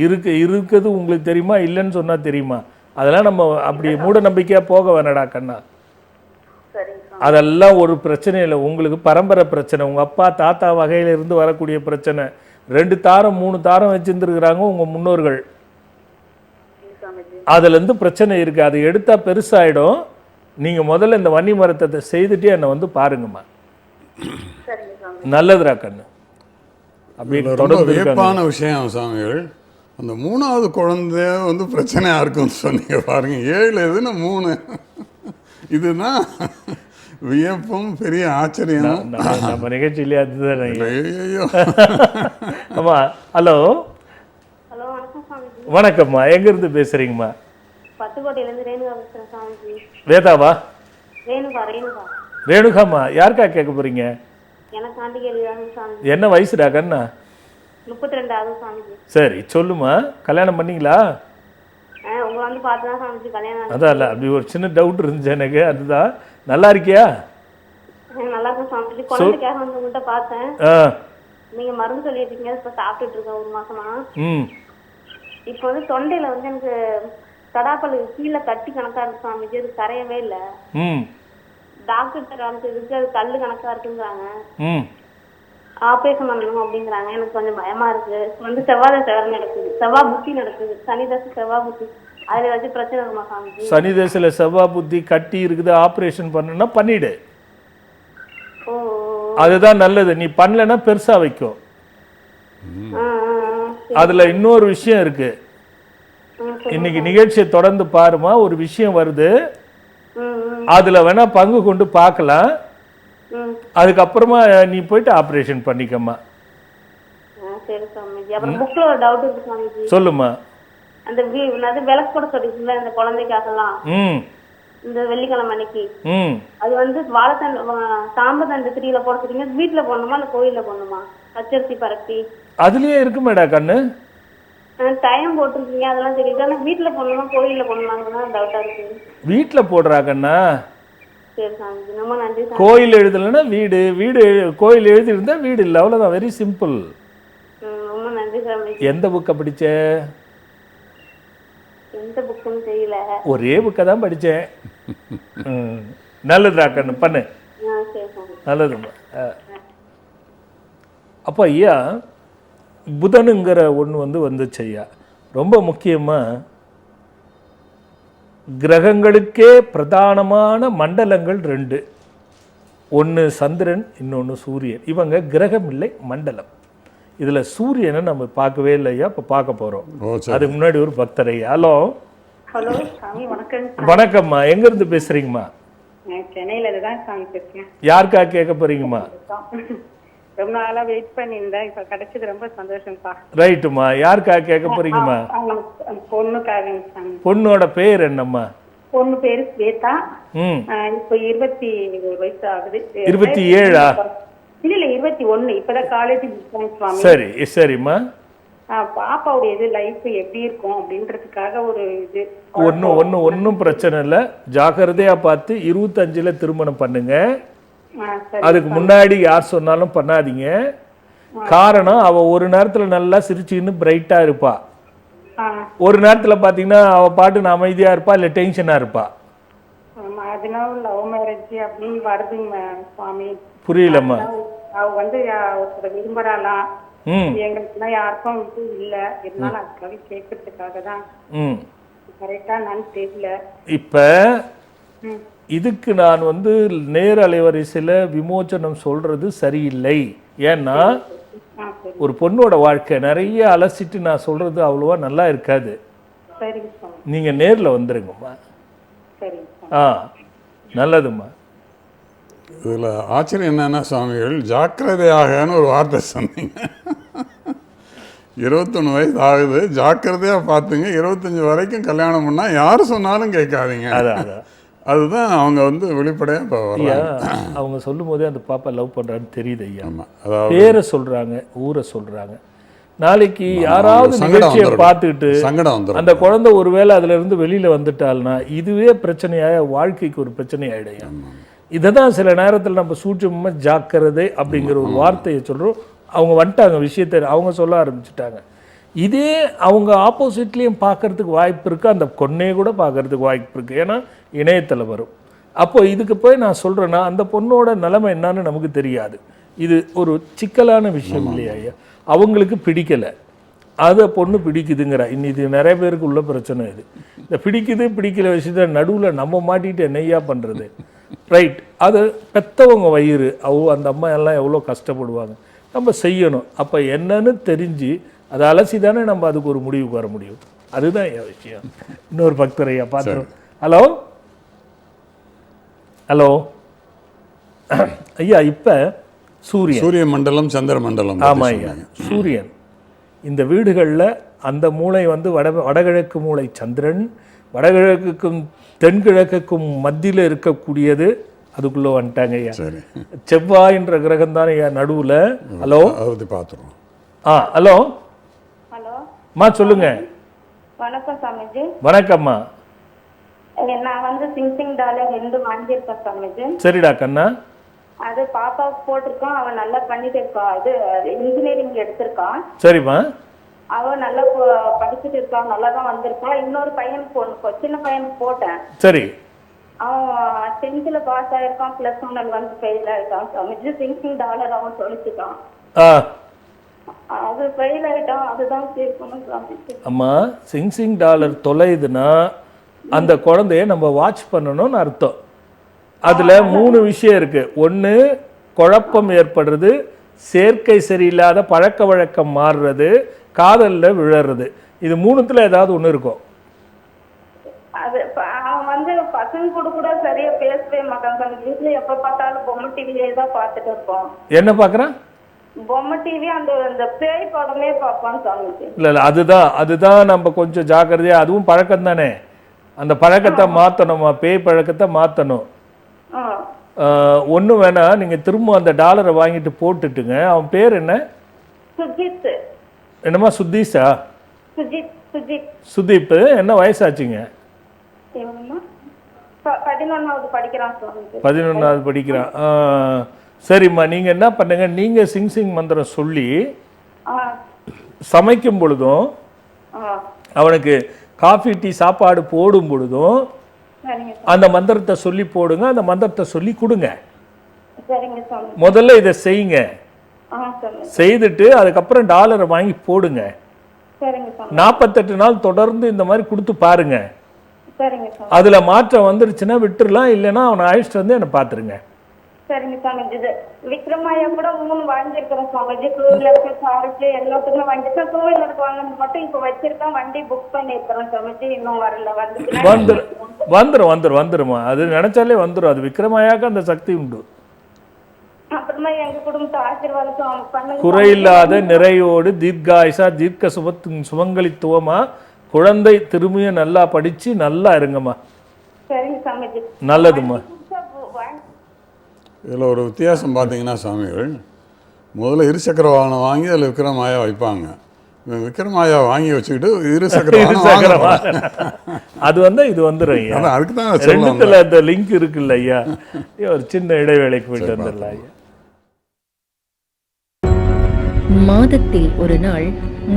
இருக்குது உங்களுக்கு தெரியுமா? இல்லைன்னு சொன்னா தெரியுமா? அதெல்லாம் நம்ம அப்படி மூட நம்பிக்கையா போக வேணடா கண்ணா. அதெல்லாம் ஒரு பிரச்சனை இல்லை. உங்களுக்கு பரம்பரை பிரச்சனை, உங்க அப்பா தாத்தா வகையில இருந்து வரக்கூடிய பிரச்சனை. 2 தாரம் 3 தாரம் வச்சிருந்துருக்குறாங்க உங்க முன்னோர்கள். அதுல இருந்து பிரச்சனை இருக்கு. அதை எடுத்தா பெருசாயிடும். நீங்க முதல்ல இந்த வன்னி மரத்தை செய்துட்டு என்னை பாருங்கம்மா. நல்லதுரா கண்ணு. ரொம்ப வியப்பான விஷயம் சாமிகள். அந்த 3வது குழந்தை பிரச்சனையா இருக்குன்னு சொன்னீங்க பாருங்க. 7 எதுன்னு 3. இதுதான் வியப்பும் பெரிய ஆச்சரியம். நம்ம நிகழ்ச்சியிலே அதுதான். ஆமா. ஹலோ வணக்கம்மா, எங்க இருந்து பேசுறீங்கம்மா? வேதாவா? ரேணுகாமா, யாருக்கா கேட்க போறீங்க? என்ன வயசுடா கண்ணா? 32 சரி சொல்லுமா. கல்யாணம் பண்ணீங்களா? அதான் இல்ல, அப்படி ஒரு சின்ன டவுட் இருந்துச்சு எனக்கு. அதுதான். நல்லா இருக்கியா? நீங்க மருந்து சொல்லிருக்கீங்க, இப்ப சாப்பிட்டுட்டு இருக்கேன் 1 மாசமா. இப்ப தொண்டையில எனக்கு தடாப்பல் கீழே கட்டி கணக்கா இருக்கு சாமிஜி. அது கரையவே இல்ல. டாக்டர் காமிச்சதுக்கு அது கல்லு கணக்கா இருக்குங்கிறாங்க. ஆபரேஷன் பண்ணணும் அப்படிங்கிறாங்க. எனக்கு கொஞ்சம் பயமா இருக்கு. செவ்வாய் தசை நடக்குது, செவ்வாய் புத்தி நடக்குது, சனி தசை செவ்வாய் புத்தி. அதுல வச்சு பிரச்சனை இருக்குமா சாமிஜி? சனி தசையில செவ்வாய் புத்தி கட்டி இருக்குது, ஆபரேஷன் பண்ணணும்னா பண்ணிடு. அதுதான் நல்லது. நீ பண்ணலன்னா பெருசா வைக்கும். அதுல இன்னொரு விஷயம் இருக்கு. இன்னைக்கு நிகழ்ச்சியை தொடர்ந்து பாருமா. ஒரு விஷயம் வருது, அதுல வேணா பங்கு கொண்டு பார்க்கலாம். அதுக்கப்புறமா நீ போயிட்டு ஆபரேஷன் பண்ணிக்கம்மா. சொல்லுமா. அந்த விளக்கு கூட சொல்லிருக்கீங்களா இந்த குழந்தைக்காகலாம், இந்த வெள்ளிக்கிழமை அன்னைக்கு. அது வாழைத்தண்டு தாம்பத்தண்டு 3ல போட சொல்றீங்க. வீட்டுல போடணுமா இல்ல கோயில்ல போடணுமா? பச்சரிசி பரப்பி அதுலயே இருக்குமேடா கண்ணு. டைம் போட்டிருக்கீங்க, அதெல்லாம் தெரியுது. ஆனா வீட்டுல போடணுமா கோயில்ல போடணுமா டவுட்டா இருக்கு. வீட்டுல போடுறா கண்ணா. சரி சாமி, ரொம்ப நன்றி. கோயில் எழுதலைன்னா வீடு, கோயில் எழுதி இருந்தா வீடு இல்லை. அவ்வளவுதான். Very simple. ரொம்ப நன்றி சாமி. எந்த புக்கை படிச்ச? எந்த புக்குன்னு தெரியல, ஒரே புக்கை தான் படிச்சேன். நல்லதுடா கண்ணு, பண்ணு. நல்லதும்மா. அப்போ ஐயா புதனுங்கிற ஒன்று வந்துச்சு ஐயா. ரொம்ப முக்கியமாக கிரகங்களுக்கே பிரதானமான மண்டலங்கள் 2. ஒன்று சந்திரன், இன்னொன்று சூரியன். இவங்க கிரகம் இல்லை, மண்டலம். இதில் சூரியனை நம்ம பார்க்கவே இல்லையா, இப்போ பார்க்க போகிறோம். அதுக்கு முன்னாடி ஒரு பக்தர் ஐயா. ஹலோ ஹலோ சாமி, வணக்கம். வணக்கம்மா, எங்கேருந்து பேசுகிறீங்கம்மா? சென்னையில தான் சாமி பேசுறேன். யாருக்கா கேட்க போகிறீங்கம்மா? ரொம்ப நாளா வெயிட் பண்ணியிருந்தேன், இப்ப கிடைச்சது, ரொம்ப சந்தோஷம்ப்பா. ரைட்டுமா, யாருக்கா கேட்க போறீங்கம்மா? பொண்ணுக்காக சாமி. பொண்ணோட பேர் என்னம்மா? பொண்ணு பேரு ஸ்வேதா. இப்போ 21 வயசு ஆகுது. 27ஆ? இல்ல 21. இப்பதான் காலேஜ் முடிச்சாங்க சுவாமி. சரி சரிம்மா. பாப்பாவுடைய இது லைஃப் எப்படி இருக்கும் அப்படின்றதுக்காக ஒரு இது. ஒன்றும் பிரச்சனை இல்லை, ஜாக்கிரதையா பார்த்து 25ல் திருமணம் பண்ணுங்க. அதுக்கு முன்னாடி யார் சொன்னாலும் பண்ணாதீங்க. காரணம், அவ ஒரு நேரத்துல நல்லா சிரிச்சுன்னு பிரைட்டா இருப்பா, ஒரு நேரத்துல பாத்தீங்கன்னா அவ பாட்டு அமைதியா இருப்பா, இல்ல டென்ஷனா இருப்பா. அதனால லவ் மேரேஜ் அப்படின்னு வருதுங்க சுவாமி. புரியலம்மா. அவ வந்து விரும்புறாளாம், எங்களுக்கு யாருக்கும் இது இல்ல, இருந்தாலும் அதுக்காக கேட்கறதுக்காக தான். கரெக்டா நான் தெரியல. இப்ப இதுக்கு நான் நேர அலைவரிசையில் விமோச்சனம் சொல்றது சரியில்லை. ஏன்னா ஒரு பொண்ணோட வாழ்க்கை நிறைய அலசிட்டு நான் சொல்றது அவ்வளோவா நல்லா இருக்காது. நீங்க நேரில் வந்துருங்கம்மா. நல்லதும்மா. இதில் ஆச்சரியம் என்னன்னா சுவாமிகள், ஜாக்கிரதையாகன்னு ஒரு வார்த்தை சொன்னீங்க. 21 வயசு ஆகுது, ஜாக்கிரதையாக பார்த்துங்க. 25 வரைக்கும் கல்யாணம் பண்ணால் யார் சொன்னாலும் கேட்காதீங்க. அதுதான் அவங்க வெளிப்படையாக இப்போ அவங்க சொல்லும் போதே அந்த பாப்பா லவ் பண்ணுறான்னு தெரியுது ஐயா. பேரை சொல்கிறாங்க, ஊரை சொல்கிறாங்க. நாளைக்கு யாராவது நிகழ்ச்சியை பார்த்துக்கிட்டு அந்த குழந்தை ஒருவேளை அதுல இருந்து வெளியில வந்துட்டால்னா இதுவே பிரச்சனையாக வாழ்க்கைக்கு ஒரு பிரச்சனை ஆயிடும். இதை தான் சில நேரத்தில் நம்ம சூட்சமாக ஜாக்கிரதை அப்படிங்கிற ஒரு வார்த்தையை சொல்கிறோம். அவங்க வந்துட்டாங்க, விஷயத்தை அவங்க சொல்ல ஆரம்பிச்சுட்டாங்க. இதே அவங்க ஆப்போசிட்லேயும் பார்க்கறதுக்கு வாய்ப்பு இருக்குது, அந்த கொன்னையை கூட பார்க்கறதுக்கு வாய்ப்பு இருக்குது. ஏன்னா இணையத்தில் வரும். அப்போ இதுக்கு போய் நான் சொல்கிறேன்னா அந்த பொண்ணோட நிலைமை என்னன்னு நமக்கு தெரியாது. இது ஒரு சிக்கலான விஷயம் இல்லையா ஐயா? அவங்களுக்கு பிடிக்கலை, அதை பொண்ணு பிடிக்குதுங்கிற இது நிறைய பேருக்கு உள்ள பிரச்சனை. இது இந்த பிடிக்கல விஷயத்த நடுவில் நம்ம மாட்டிட்டு என்னையா பண்ணுறது? ரைட், அது பெற்றவங்க வயிறு, அந்த அம்மா எல்லாம் எவ்வளோ கஷ்டப்படுவாங்க, நம்ம செய்யணும். அப்போ என்னன்னு தெரிஞ்சு அதை அலசி தானே நம்ம அதுக்கு ஒரு முடிவுக்கு வர முடியும். அதுதான் என் விஷயம். இன்னொரு பக்தர் ஐயா பார்த்துருவோம். ஹலோ ஹலோ ஐயா, இப்போ சூரிய மண்டலம், சந்திர மண்டலம். ஆமாம் ஐயா, சூரியன் இந்த வீடுகளில் அந்த மூளை வடகிழக்கு மூளை சந்திரன், வடகிழக்குக்கும் தென்கிழக்குக்கும் மத்தியில் இருக்கக்கூடியது. அதுக்குள்ளே வந்துட்டாங்க ஐயா. செவ்வாயின்ற கிரகம் தானே ஐயா நடுவில். ஹலோ பார்த்துருவோம். ஹலோ அம்மா சொல்லுங்க. வணக்கம் சாமிஜி. வணக்கம்மா. நான் சிங் டாலர் 2 வாங்கியிருக்கேன் சாமிஜி. சரிடா கண்ணா. அது பாப்பாவுக்கு போட்டிருக்கோம். அவன் நல்லா பண்ணிட்டு இருக்கா, இது இன்ஜினியரிங் எடுத்திருக்கான். சரிம்மா. அவன் நல்லா படிச்சுட்டு இருக்கான், நல்லா தான் வந்திருக்கான். இன்னொரு பையனுக்கு சின்ன பையனுக்கு போட்டேன். சரி. அவன் 10th பாஸ் ஆயிருக்கான், +1 ஃபெயில் ஆயிட்டான் சாமிஜி. சிங் டாலர் அவன் சொல்லிச்சுட்டான், அது ஃபெயில் ஆயிட்டான். அதுதான் கேட்கணும் சாமிஜி. அம்மா, சிங் டாலர் தொலைதுன்னா அந்த குழந்தைய நம்ம வாட்ச் பண்ணணும்னு அர்த்தம். அதில் 3 விஷயம் இருக்குது. ஒன்று, குழப்பம் ஏற்படுறது, சேர்க்கை சரியில்லாத பழக்க வழக்கம் மாறுறது, காதலில் விழறது. இது 3த்துல ஏதாவது ஒன்று இருக்கும். அது அவன் பசங்க கூட சரியா பேசவே மாட்டான். வீட்டுல எப்ப பார்த்தாலும் பொம்மை டிவியே தான் பார்த்துட்டு இருப்போம். என்ன பார்க்குறான்? பொம்மை டிவி, அந்த பேய் படமே பார்ப்பான் சாமிஜி. இல்லை, அதுதான் நம்ம கொஞ்சம் ஜாக்கிரதையா. அதுவும் பழக்கம் தானே, அந்த பழக்கத்தை மாற்றணுமா, பேய் பழக்கத்தை மாற்றணும். ஒன்றும் வேணா, நீங்கள் திரும்ப அந்த டாலரை வாங்கிட்டு போட்டுட்டுங்க. அவன் பேர் என்ன? சுஜித். என்னம்மா சுதீஷா? சுதீப். என்ன வயசாச்சுங்க? 11வது படிக்கிறான். 11வது படிக்கிறான். சரிம்மா, நீங்கள் என்ன பண்ணுங்க, நீங்கள் சிங் மந்திரம் சொல்லி சமைக்கும் பொழுதும், அவனுக்கு காஃபி டீ சாப்பாடு போடும் பொழுதும் அந்த மந்திரத்தை சொல்லி போடுங்க. அந்த மந்திரத்தை சொல்லி கொடுங்க. முதல்ல இதை செய்யுங்க. சாமி. செய்துட்டு அதுக்கப்புறம் டாலரை வாங்கி போடுங்க. சரிங்க சாமி. 48 நாள் தொடர்ந்து இந்த மாதிரி கொடுத்து பாருங்க. சரிங்க சாமி. அதுல மாற்றம் வந்துருச்சுன்னா விட்டுறலாம், இல்லைன்னா அவனை அழைச்சிட்டு வந்து என்னை பார்த்துருங்க. சரிங்க சாமி. இது விக்ரமாயா கூட 3 வாங்கியிருக்கிறேன் சுவாமிஜி. 2 வீலருக்கு, காருக்கு எல்லாத்துக்குமே வாங்கியிருக்கேன். 2 வீலருக்கு வாங்கினது மட்டும் இப்போ வச்சிருக்கேன். வண்டி புக் பண்ணியிருக்கிறேன் சுவாமிஜி. இன்னும் வரல. வந்துருமா, அது நினைச்சாலே வந்துடும். அது விக்ரமாயாக்கு அந்த சக்தி உண்டு. அப்புறமா எங்க குடும்பத்தை ஆசீர்வாதம் பண்ணுங்க. குறையில்லாத நிறையோடு தீர்காயுசா தீர்க்க சுமங்கலித்துவமா குழந்தை திரும்பியும் நல்லா படிச்சு நல்லா இருங்கம்மா. சரிங்க சாமிஜி. நல்லதும்மா. இதில் ஒரு வித்தியாசம் பார்த்தீங்கன்னா சாமிகள், முதல்ல இருசக்கர வாகனம் வாங்கி அதில் விக்ரமாயா வைப்பாங்க. விக்ரமாயா வாங்கி வச்சுக்கிட்டு இருசக்கர அது வந்து இது வந்துடும் ஐயா. அதுக்கு தான் ரெண்டுத்துல அந்த லிங்க் இருக்குல்ல ஐயா. ஒரு சின்ன இடைவேளைக்கு போயிட்டு வந்துடலாம் ஐயா. மாதத்தில் ஒரு நாள்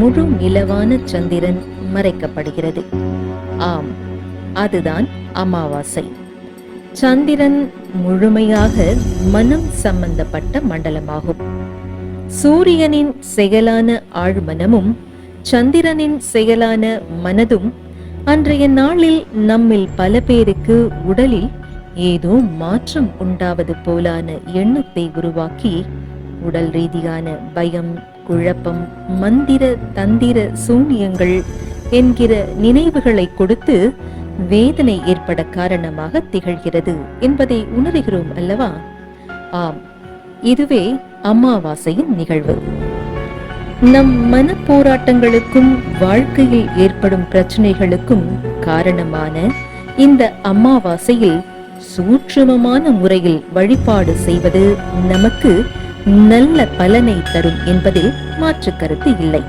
முழு நிலவான சந்திரன் மறைக்கப்படுகிறது. ஆம், அதுதான் அமாவாசை. சந்திரன் முழுமையாக மனம் சம்பந்தப்பட்ட மண்டலமாகும். சூரியனின் செயலான ஆழ்மனமும் சந்திரனின் செயலான மனதும் அன்றைய நாளில் நம்மில் பல பேருக்கு உடலில் ஏதோ மாற்றம் உண்டாவது போலான எண்ணத்தை உருவாக்கி உடல் ரீதியான பயம், குழப்பம், மந்திர தந்திர சூனியங்கள் என்கிற நினைவுகளை கொடுத்து வேதனை ஏற்பட காரணமாக திகழ்கிறது என்பதை உணர்கிறோம் அல்லவா? ஆம், இதுவே அமாவாசையின் நிகழ்வு. நம் மன போராட்டங்களுக்கும் வாழ்க்கையில் ஏற்படும் பிரச்சனைகளுக்கும் காரணமான இந்த அமாவாசையில் சூட்சுமமான முறையில் வழிபாடு செய்வது நமக்கு நல்ல பலனை தரும் என்பதில் மாற்று கருத்து இல்லை.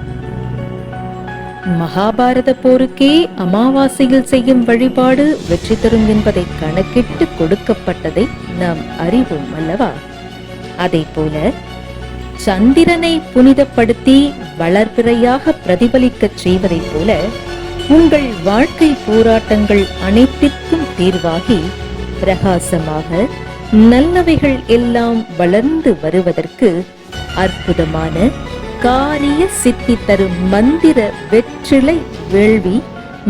மகாபாரத போருக்கே அமாவாசையில் செய்யும் வழிபாடு வெற்றி தரும் என்பதை கணக்கிட்டு கொடுக்கப்பட்டதை நாம் அறிவோம் அல்லவா? அதே போல சந்திரனை புனிதப்படுத்தி வளர்பிறையாக பிரதிபலிக்கச் செய்வதைப் போல உங்கள் வாழ்க்கை போராட்டங்கள் அனைத்திற்கும் தீர்வாகி பிரகாசமாக நல்லவைகள் எல்லாம் வளர்ந்து வருவதற்கு அற்புதமான காரிய சித்தி தரும் மந்திர வெற்றிலை வேள்வி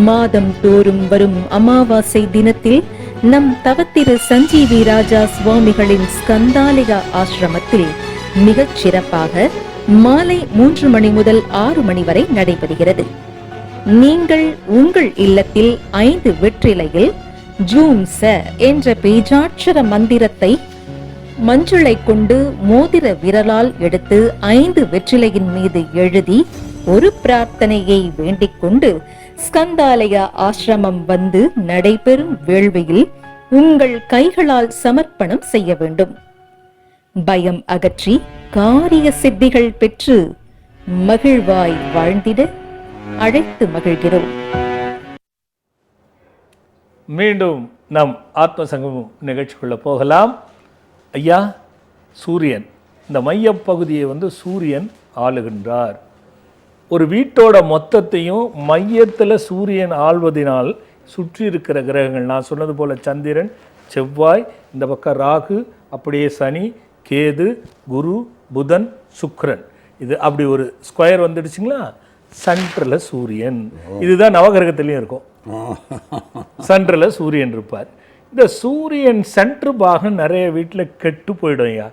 மாதம் தோறும் வரும் அமாவாசை தினத்தில் நம் தவத்திரு சஞ்சீவி ராஜா சுவாமிகளின் ஸ்கந்தாலிகா ஆசிரமத்தில் மிகச் சிறப்பாக மாலை 3 மணி முதல் 6 மணி வரை நடைபெறுகிறது. நீங்கள் உங்கள் இல்லத்தில் 5 வெற்றிலையில் ஜூம் ச என்ற பேஜாட்சர மந்திரத்தை மஞ்சளை கொண்டு மோதிர விரலால் எடுத்து 5 வெற்றிலையின் மீது எழுதி ஒரு பிரார்த்தனையை வேண்டிக் கொண்டு ஸ்கந்தாலயா ஆசிரமம் வந்து நடைபெறும் வேள்வியில் உங்கள் கைகளால் சமர்ப்பணம் செய்ய வேண்டும். பயம் அகற்றி காரிய சித்திகள் பெற்று மகிழ்வாய் வாழ்ந்திட அழைத்து மகிழ்கிறோம். மீண்டும் நம் ஆத்ம சங்கமம் நிகழ்ச்சிக்குள்ள போகலாம். ஐயா, சூரியன், இந்த மையப்பகுதியை வந்து சூரியன் ஆளுகின்றார். ஒரு வீட்டோட மொத்தத்தையும் மையத்தில் சூரியன் ஆள்வதனால் சுற்றி இருக்கிற கிரகங்கள், நான் சொன்னது போல் சந்திரன், செவ்வாய், இந்த பக்கம் ராகு, அப்படியே சனி, கேது, குரு, புதன், சுக்கிரன், இது அப்படி ஒரு ஸ்கொயர் வந்துடுச்சுங்களா. சென்ட்ரல சூரியன், இதுதான் நவகிரகத்திலையும் இருக்கும். சென்ட்ரல சூரியன் இருப்பார். இந்த சூரியன் சென்ட்ரு பாகம் நிறைய வீட்டில் கெட்டு போயிடும் ஐயா.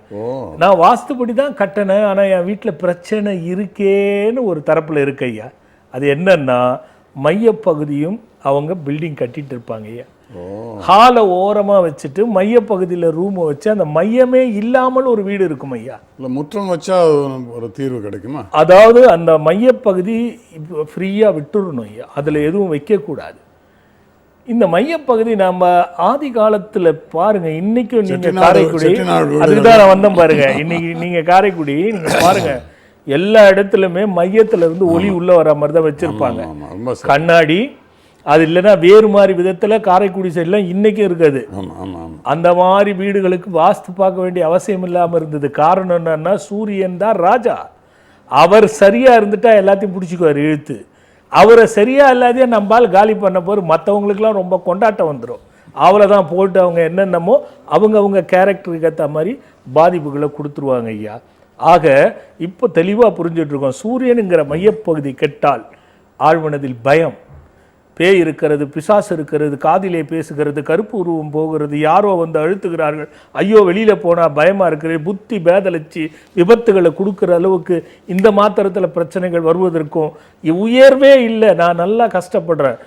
நான் வாஸ்துப்படி தான் கட்டினேன், ஆனால் என் வீட்டில் பிரச்சனை இருக்கேன்னு ஒரு தரப்பில் இருக்கு ஐயா. அது என்னன்னா, மையப்பகுதியும் அவங்க பில்டிங் கட்டிட்டு இருப்பாங்க ஐயா. ஹாலை ஓரமாக வச்சுட்டு மையப்பகுதியில் ரூமை வச்சு அந்த மையமே இல்லாமல் ஒரு வீடு இருக்கும் ஐயா. இல்லை, முற்றம் வச்சா ஒரு தீர்வு கிடைக்குமா? அதாவது அந்த மையப்பகுதி ஃப்ரீயாக விட்டுறணும் ஐயா, அதில் எதுவும் வைக்கக்கூடாது. இந்த மையப்பகுதி நம்ம ஆதி காலத்தில் பாருங்க, இன்னைக்கும் நீங்கள் காரைக்குடி, அதுக்குதான் நான் வந்தேன் பாருங்க. இன்னைக்கு நீங்கள் காரைக்குடி நீங்கள் பாருங்க, எல்லா இடத்துலையுமே மையத்தில் இருந்து ஒளி உள்ள வர மாதிரி தான் வச்சிருப்பாங்க. கண்ணாடி அது இல்லைன்னா வேறு மாதிரி விதத்தில் காரைக்குடி சைட்லாம் இன்றைக்கும் இருக்காது. அந்த மாதிரி வீடுகளுக்கு வாஸ்து பார்க்க வேண்டிய அவசியம் இல்லாமல் இருந்தது. காரணம் என்னன்னா, சூரியன் தான் ராஜா. அவர் சரியாக இருந்துட்டா எல்லாத்தையும் பிடிச்சிக்குவார் இழுத்து. அவரை சரியாக இல்லாதே நம்பால் காலி பண்ண போகிற மற்றவங்களுக்குலாம் ரொம்ப கொண்டாட்டம் வந்துடும். அவளை தான் போட்டு அவங்க என்னென்னமோ அவங்க கேரக்டருக்கு ஏற்ற மாதிரி பாதிப்புகளை கொடுத்துருவாங்க ஐயா. ஆக இப்போ தெளிவாக புரிஞ்சுட்டு இருக்கோம். சூரியனுங்கிற மையப்பகுதி கெட்டால் ஆழ்மனதில் பயம், பேய் இருக்கிறது, பிசாசு இருக்கிறது, காதிலே பேசுகிறது, கருப்பு உருவம் போகிறது, யாரோ வந்து அழுத்துகிறார்கள், ஐயோ வெளியில் போனால் பயமாக இருக்கிறது, புத்தி பேதலிச்சு விபத்துகளை கொடுக்குற அளவுக்கு இந்த மாத்திரத்தில் பிரச்சனைகள் வருவதற்கும் உயர்வே இல்லை. நான் நல்லா கஷ்டப்படுறேன்,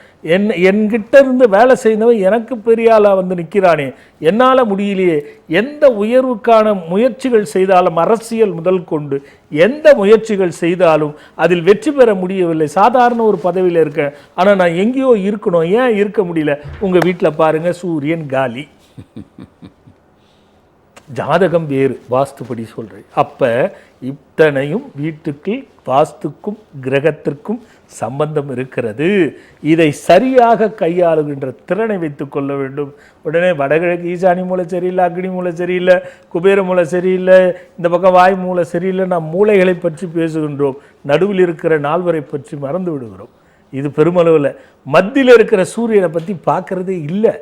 என்கிட்ட இருந்து வேலை செய்தவன் எனக்கு பெரிய ஆளாக வந்து நிற்கிறானே, என்னால் முடியலையே. எந்த உயர்வுக்கான முயற்சிகள் செய்தாலும், அரசியல் முதல் கொண்டு எந்த முயற்சிகள் செய்தாலும் அதில் வெற்றி பெற முடியவில்லை. சாதாரண ஒரு பதவியில் இருக்கேன், ஆனால் நான் எங்கேயோ இருக்கணும், ஏன் இருக்க முடியல? உங்கள் வீட்டில் பாருங்கள், சூரியன் காலி, ஜாதகம் வேறு, வாஸ்துப்படி சொல்கிறேன். அப்போ இத்தனையும் வீட்டுக்கு வாஸ்துக்கும் கிரகத்திற்கும் சம்பந்தம் இருக்கிறது. இதை சரியாக கையாளுகின்ற திறனை வைத்துக் கொள்ள வேண்டும். உடனே வடகிழக்கு ஈசானி மூளை சரியில்லை, அக்னி மூளை சரியில்லை, குபேர மூளை சரியில்லை, இந்த பக்கம் வாய் மூளை சரியில்லை, நாம் மூளைகளை பற்றி பேசுகின்றோம், நடுவில் இருக்கிற நால்வரை பற்றி மறந்து விடுகிறோம். இது பெருமளவில் மத்தியில் இருக்கிற சூரியனை பற்றி பார்க்கறதே இல்லை.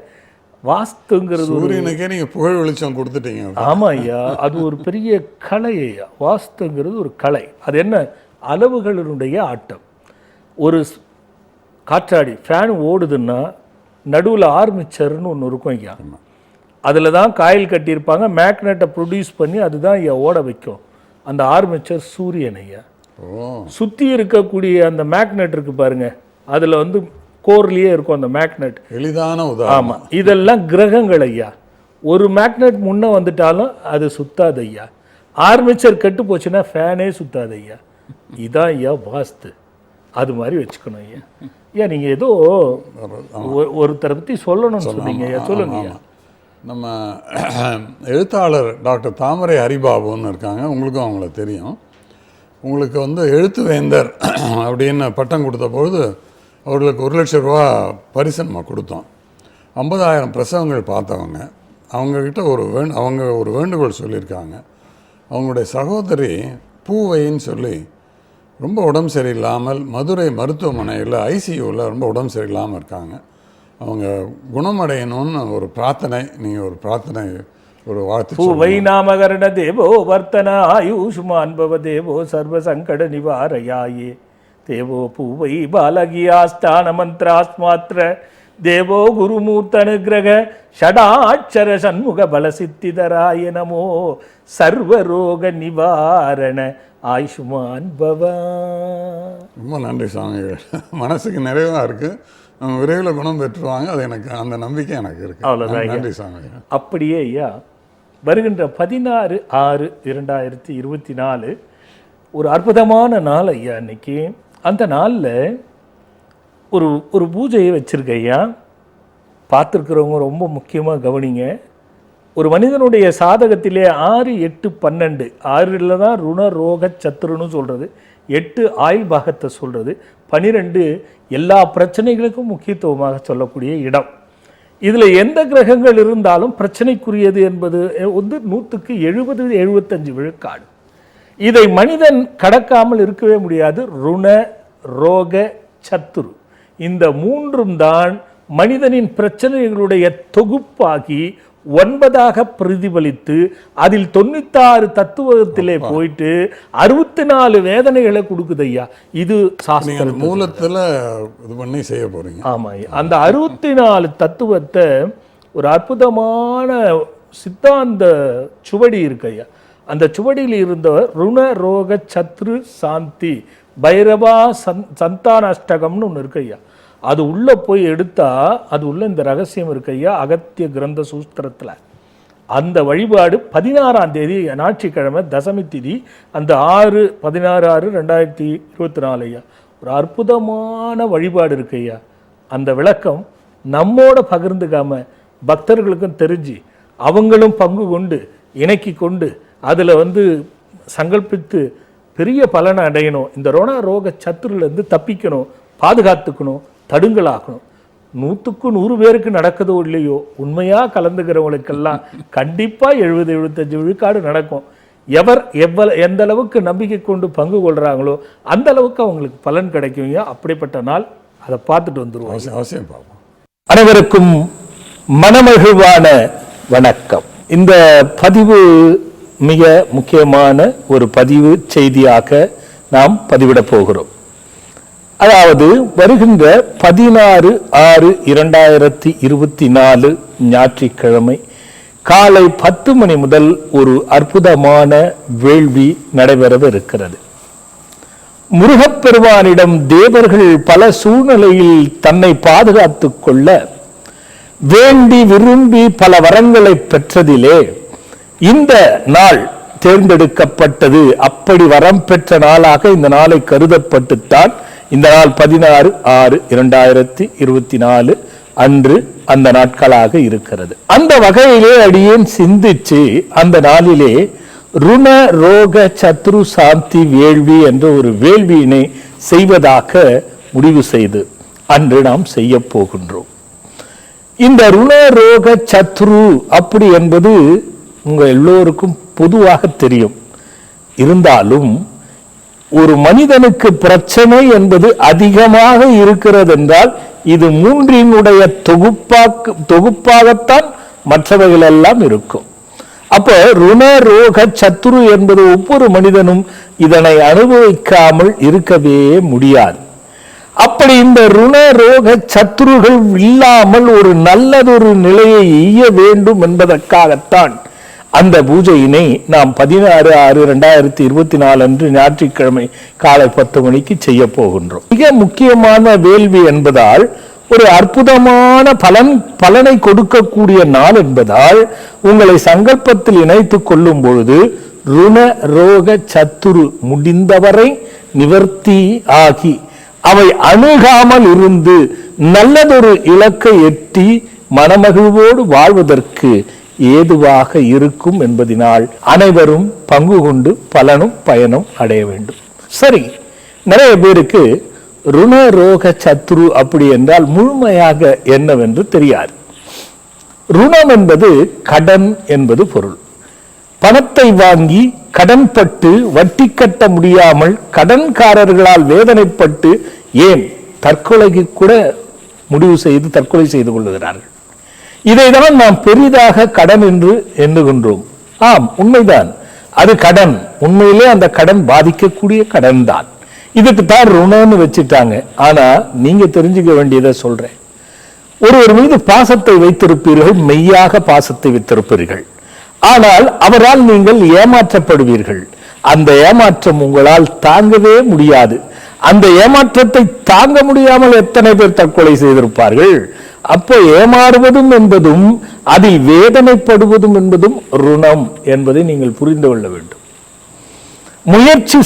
வாஸ்துங்கிறது சூரியனுக்கே நீங்கள் புகழ் வெளிச்சம் கொடுத்துட்டீங்க. ஆமாம் ஐயா, அது ஒரு பெரிய கலை ஐயா. வாஸ்துங்கிறது ஒரு கலை. அது என்ன? அளவுகளினுடைய ஆட்டம். ஒரு காற்றாடி ஃபேன் ஓடுதுன்னா நடுவில் ஆர்மிச்சர்னு ஒன்று இருக்கும் ஐயா. அதில் தான் காயில் கட்டியிருப்பாங்க, மேக்னெட்டை ப்ரொடியூஸ் பண்ணி அதுதான் ஐயா ஓட வைக்கும். அந்த ஆர்மிச்சர் சூரியன் ஐயா. சுற்றி இருக்கக்கூடிய அந்த மேக்னெட் இருக்கு பாருங்க, அதில் வந்து கோர்லேயே இருக்கும் அந்த மேக்னெட். எளிதான உதாரணம். ஆமாம், இதெல்லாம் கிரகங்கள் ஐயா. ஒரு மேக்னெட் முன்னே வந்துட்டாலும் அது சுத்தாது ஐயா. ஆர்மிச்சர் கெட்டு போச்சுன்னா ஃபேனே சுத்தாது ஐயா. இதான் ஐயா வாஸ்து. அது மாதிரி வச்சுக்கணும் ஐயா. ஐயா நீங்கள் ஏதோ ஒருத்தரை பற்றி சொல்லணும்னு சொன்னீங்க ஐயா, சொல்லுங்க ஐயா. நம்ம எழுத்தாளர் டாக்டர் தாமரை ஹரிபாபுன்னு இருக்காங்க, உங்களுக்கும் அவங்கள தெரியும். உங்களுக்கு வந்து எழுத்துவேந்தர் அப்படின்னு பட்டம் கொடுத்த பொழுது அவர்களுக்கு 1 லட்சம் ரூபா பரிசு நம்ம கொடுத்தோம். 50,000 பிரசவங்கள் பார்த்தவங்க. அவங்கக்கிட்ட அவங்க ஒரு வேண்டுகோள் சொல்லியிருக்காங்க. அவங்களுடைய சகோதரி பூவைன்னு சொல்லி ரொம்ப உடம்பு சரியில்லாமல் மதுரை மருத்துவமனையில் ஐசியூவில் ரொம்ப உடம்பு சரியில்லாமல் இருக்காங்க. அவங்க குணமடையணும்னு ஒரு பிரார்த்தனை, நீங்கள் ஒரு பிரார்த்தனை, ஒரு வாழ்த்து. பூவை நாமகரண தேவோ வர்த்தன ஆயுஷ்மான் பவ தேவோ சர்வ சங்கட நிவாரயாயே தேவோ பூவை பாலகியாஸ்தான மந்திராஸ்மாத்திர தேவோ குருமூர்த்தனுகிரக ஷடாட்சர சண்முக பலசித்திதராய நமோ சர்வரோக நிவாரண ஆயுஷ்மான் பவா. ரொம்ப நன்றி சாமிகள். மனசுக்கு நிறைவாக இருக்குது. அவங்க விரைவில் குணம் பெற்றுவாங்க, அது எனக்கு அந்த நம்பிக்கை எனக்கு இருக்குது. அவ்வளோதான். நன்றி சாமிகள். அப்படியே ஐயா, வருகின்ற 16/6/2024 ஒரு அற்புதமான நாள் ஐயா. இன்னைக்கு அந்த நாளில் ஒரு பூஜையை வச்சுருக்க ஐயா. பார்த்துருக்குறவங்க ரொம்ப முக்கியமாக கவனிங்க. ஒரு மனிதனுடைய சாதகத்திலே 6, 8, 12, 6 தான் ருண ரோக சத்துருன்னு சொல்கிறது, 8 ஆயுள் பாகத்தை சொல்கிறது, 12 எல்லா பிரச்சனைகளுக்கும் முக்கியத்துவமாக சொல்லக்கூடிய இடம். இதில் எந்த கிரகங்கள் இருந்தாலும் பிரச்சனைக்குரியது என்பது வந்து 100க்கு 70-75 விழுக்காடு. இதை மனிதன் கடக்காமல் இருக்கவே முடியாது. ருண ரோக சத்துரு, இந்த 3ம் தான் மனிதனின் பிரச்சனைகளுடைய தொகுப்பாகி 9ஆக பிரதிபலித்து அதில் 96 தத்துவத்திலே போயிட்டு 64 வேதனைகளை கொடுக்குது ஐயா. இது சாஸ்திர மூலத்தில் இது பண்ணி செய்ய போறீங்க. ஆமாம், அந்த 64 தத்துவத்தை ஒரு அற்புதமான சித்தாந்த சுவடி இருக்கு ஐயா. அந்த சுவடியில் இருந்தவர் ருண ரோக சத்ரு சாந்தி பைரவா சந்தான அஷ்டகம்னு ஒன்று இருக்கு ஐயா. அது உள்ளே போய் எடுத்தால் அது உள்ள இந்த ரகசியம் இருக்கு ஐயா. அகத்திய கிரந்த சூஸ்திரத்தில் அந்த வழிபாடு 16ஆம் தேதி ஞாயிற்றுக்கிழமை தசமி திதி, அந்த 6/16/2024 ஐயா. ஒரு அற்புதமான வழிபாடு இருக்கு ஐயா. அந்த விளக்கம் நம்மோட பகிர்ந்துக்காம பக்தர்களுக்கும் தெரிஞ்சு அவங்களும் பங்கு கொண்டு இணக்கி கொண்டு அதில் வந்து சங்கல்பித்து பெரிய பலனை அடையணும். இந்த ருண ரோக சத்துருலேருந்து தப்பிக்கணும், பாதுகாத்துக்கணும், தடுங்களாகணும். 100க்கு 100 பேருக்கு நடக்குதோ இல்லையோ, உண்மையாக கலந்துக்கிறவங்களுக்கெல்லாம் கண்டிப்பாக 70-75 விழுக்காடு நடக்கும். எந்த அளவுக்கு நம்பிக்கை கொண்டு பங்கு கொள்கிறாங்களோ அந்த அளவுக்கு அவங்களுக்கு பலன் கிடைக்குங்க. அப்படிப்பட்ட நாள், அதை பார்த்துட்டு வந்துடுவோம். அவசியம் பார்ப்போம். அனைவருக்கும் மனமகிழ்வான வணக்கம். இந்த பதிவு மிக முக்கியமான ஒரு பதிவு செய்தியாக நாம் பதிவிட போகிறோம். அதாவது வருகின்ற 16/6/2024 ஞாயிற்றுக்கிழமை காலை 10 மணி முதல் ஒரு அற்புதமான வேள்வி நடைபெறவிருக்கிறது. முருகப்பெருமானிடம் தேவர்கள் பல சூழ்நிலையில் தன்னை பாதுகாத்துக் கொள்ள வேண்டி விரும்பி பல வரங்களை பெற்றதிலே இந்த நாள் தேர்ந்தெடுக்கப்பட்டது. அப்படி வரம் பெற்ற நாளாக இந்த நாளை கருதப்பட்டுத்தான் இந்த நாள் 16/6/2024 அன்று அந்த நாட்களாக இருக்கிறது. அந்த வகையிலே அடியேன் சிந்திச்சு அந்த நாளிலே ருண ரோக சத்ரு சாந்தி வேள்வி என்ற ஒரு வேள்வியினை செய்வதாக முடிவு செய்து அன்று நாம் செய்ய போகின்றோம். இந்த ருண ரோக சத்ரு அப்படி என்பது உங்க எல்லோருக்கும் பொதுவாக தெரியும். இருந்தாலும் ஒரு மனிதனுக்கு பிரச்சனை என்பது அதிகமாக இருக்கிறது என்றால் இது மூன்றினுடைய தொகுப்பாகத்தான் மற்றவைகள் எல்லாம் இருக்கும். அப்போ ருண ரோக சத்ரு என்பது ஒவ்வொரு மனிதனும் இதனை அனுபவிக்காமல் இருக்கவே முடியாது. அப்படி இந்த ருண ரோக சத்ருகள் இல்லாமல் ஒரு நல்லதொரு நிலையை ஈய வேண்டும் என்பதற்காகத்தான் அந்த பூஜையினை நாம் 16/6/2024 அன்று ஞாயிற்றுக்கிழமை காலை 10 மணிக்கு செய்ய போகின்றோம். மிக முக்கியமான வேள்வி என்பதால் ஒரு அற்புதமான பலனை கொடுக்கக்கூடிய நாள் என்பதால் உங்களை சங்கல்பத்தில் இணைத்துக் கொள்ளும் பொழுது ருண ரோக சத்துரு முடிந்தவரை நிவர்த்தி ஆகி அவை அணுகாமல் இருந்து நல்லதொரு இலக்கை எட்டி மனமகிழ்வோடு வாழ்வதற்கு ஏதுவாக இருக்கும் என்பதனால் அனைவரும் பங்கு கொண்டு பலனும் பயனும் அடைய வேண்டும். சரி, நிறைய பேருக்கு ருண ரோக சத்ரு அப்படி என்றால் முழுமையாக என்னவென்று தெரியாது. ருணம் என்பது கடன் என்பது பொருள். பணத்தை வாங்கி கடன்பட்டு வட்டி கட்ட முடியாமல் கடன்காரர்களால் வேதனைப்பட்டு ஏன் தற்கொலைக்கு கூட முடிவு செய்து தற்கொலை செய்து கொள்ளுகிறார்கள். இதைதான் நாம் பெரிதாக கடன் என்று எண்ணுகின்றோம். ஆம், உண்மைதான், அது கடன். உண்மையிலே அந்த கடன் பாதிக்கக்கூடிய கடன் தான். இதுக்கு தான் ருணம்னு வச்சுட்டாங்க. ஆனா நீங்க தெரிஞ்சுக்க வேண்டியதை சொல்றேன். ஒருவர் மீது பாசத்தை வைத்திருப்பீர்கள், மெய்யாக பாசத்தை வைத்திருப்பீர்கள். ஆனால் அவரால் நீங்கள் ஏமாற்றப்படுவீர்கள். அந்த ஏமாற்றம் உங்களால் தாங்கவே முடியாது. அந்த ஏமாற்றத்தை தாங்க முடியாமல் எத்தனை பேர் தற்கொலை செய்திருப்பார்கள். அப்போ ஏமாறுவதும் என்பதும் அதில் வேதனைப்படுவதும் என்பதும் ருணம் என்பதை நீங்கள் புரிந்து கொள்ள வேண்டும். முயற்சி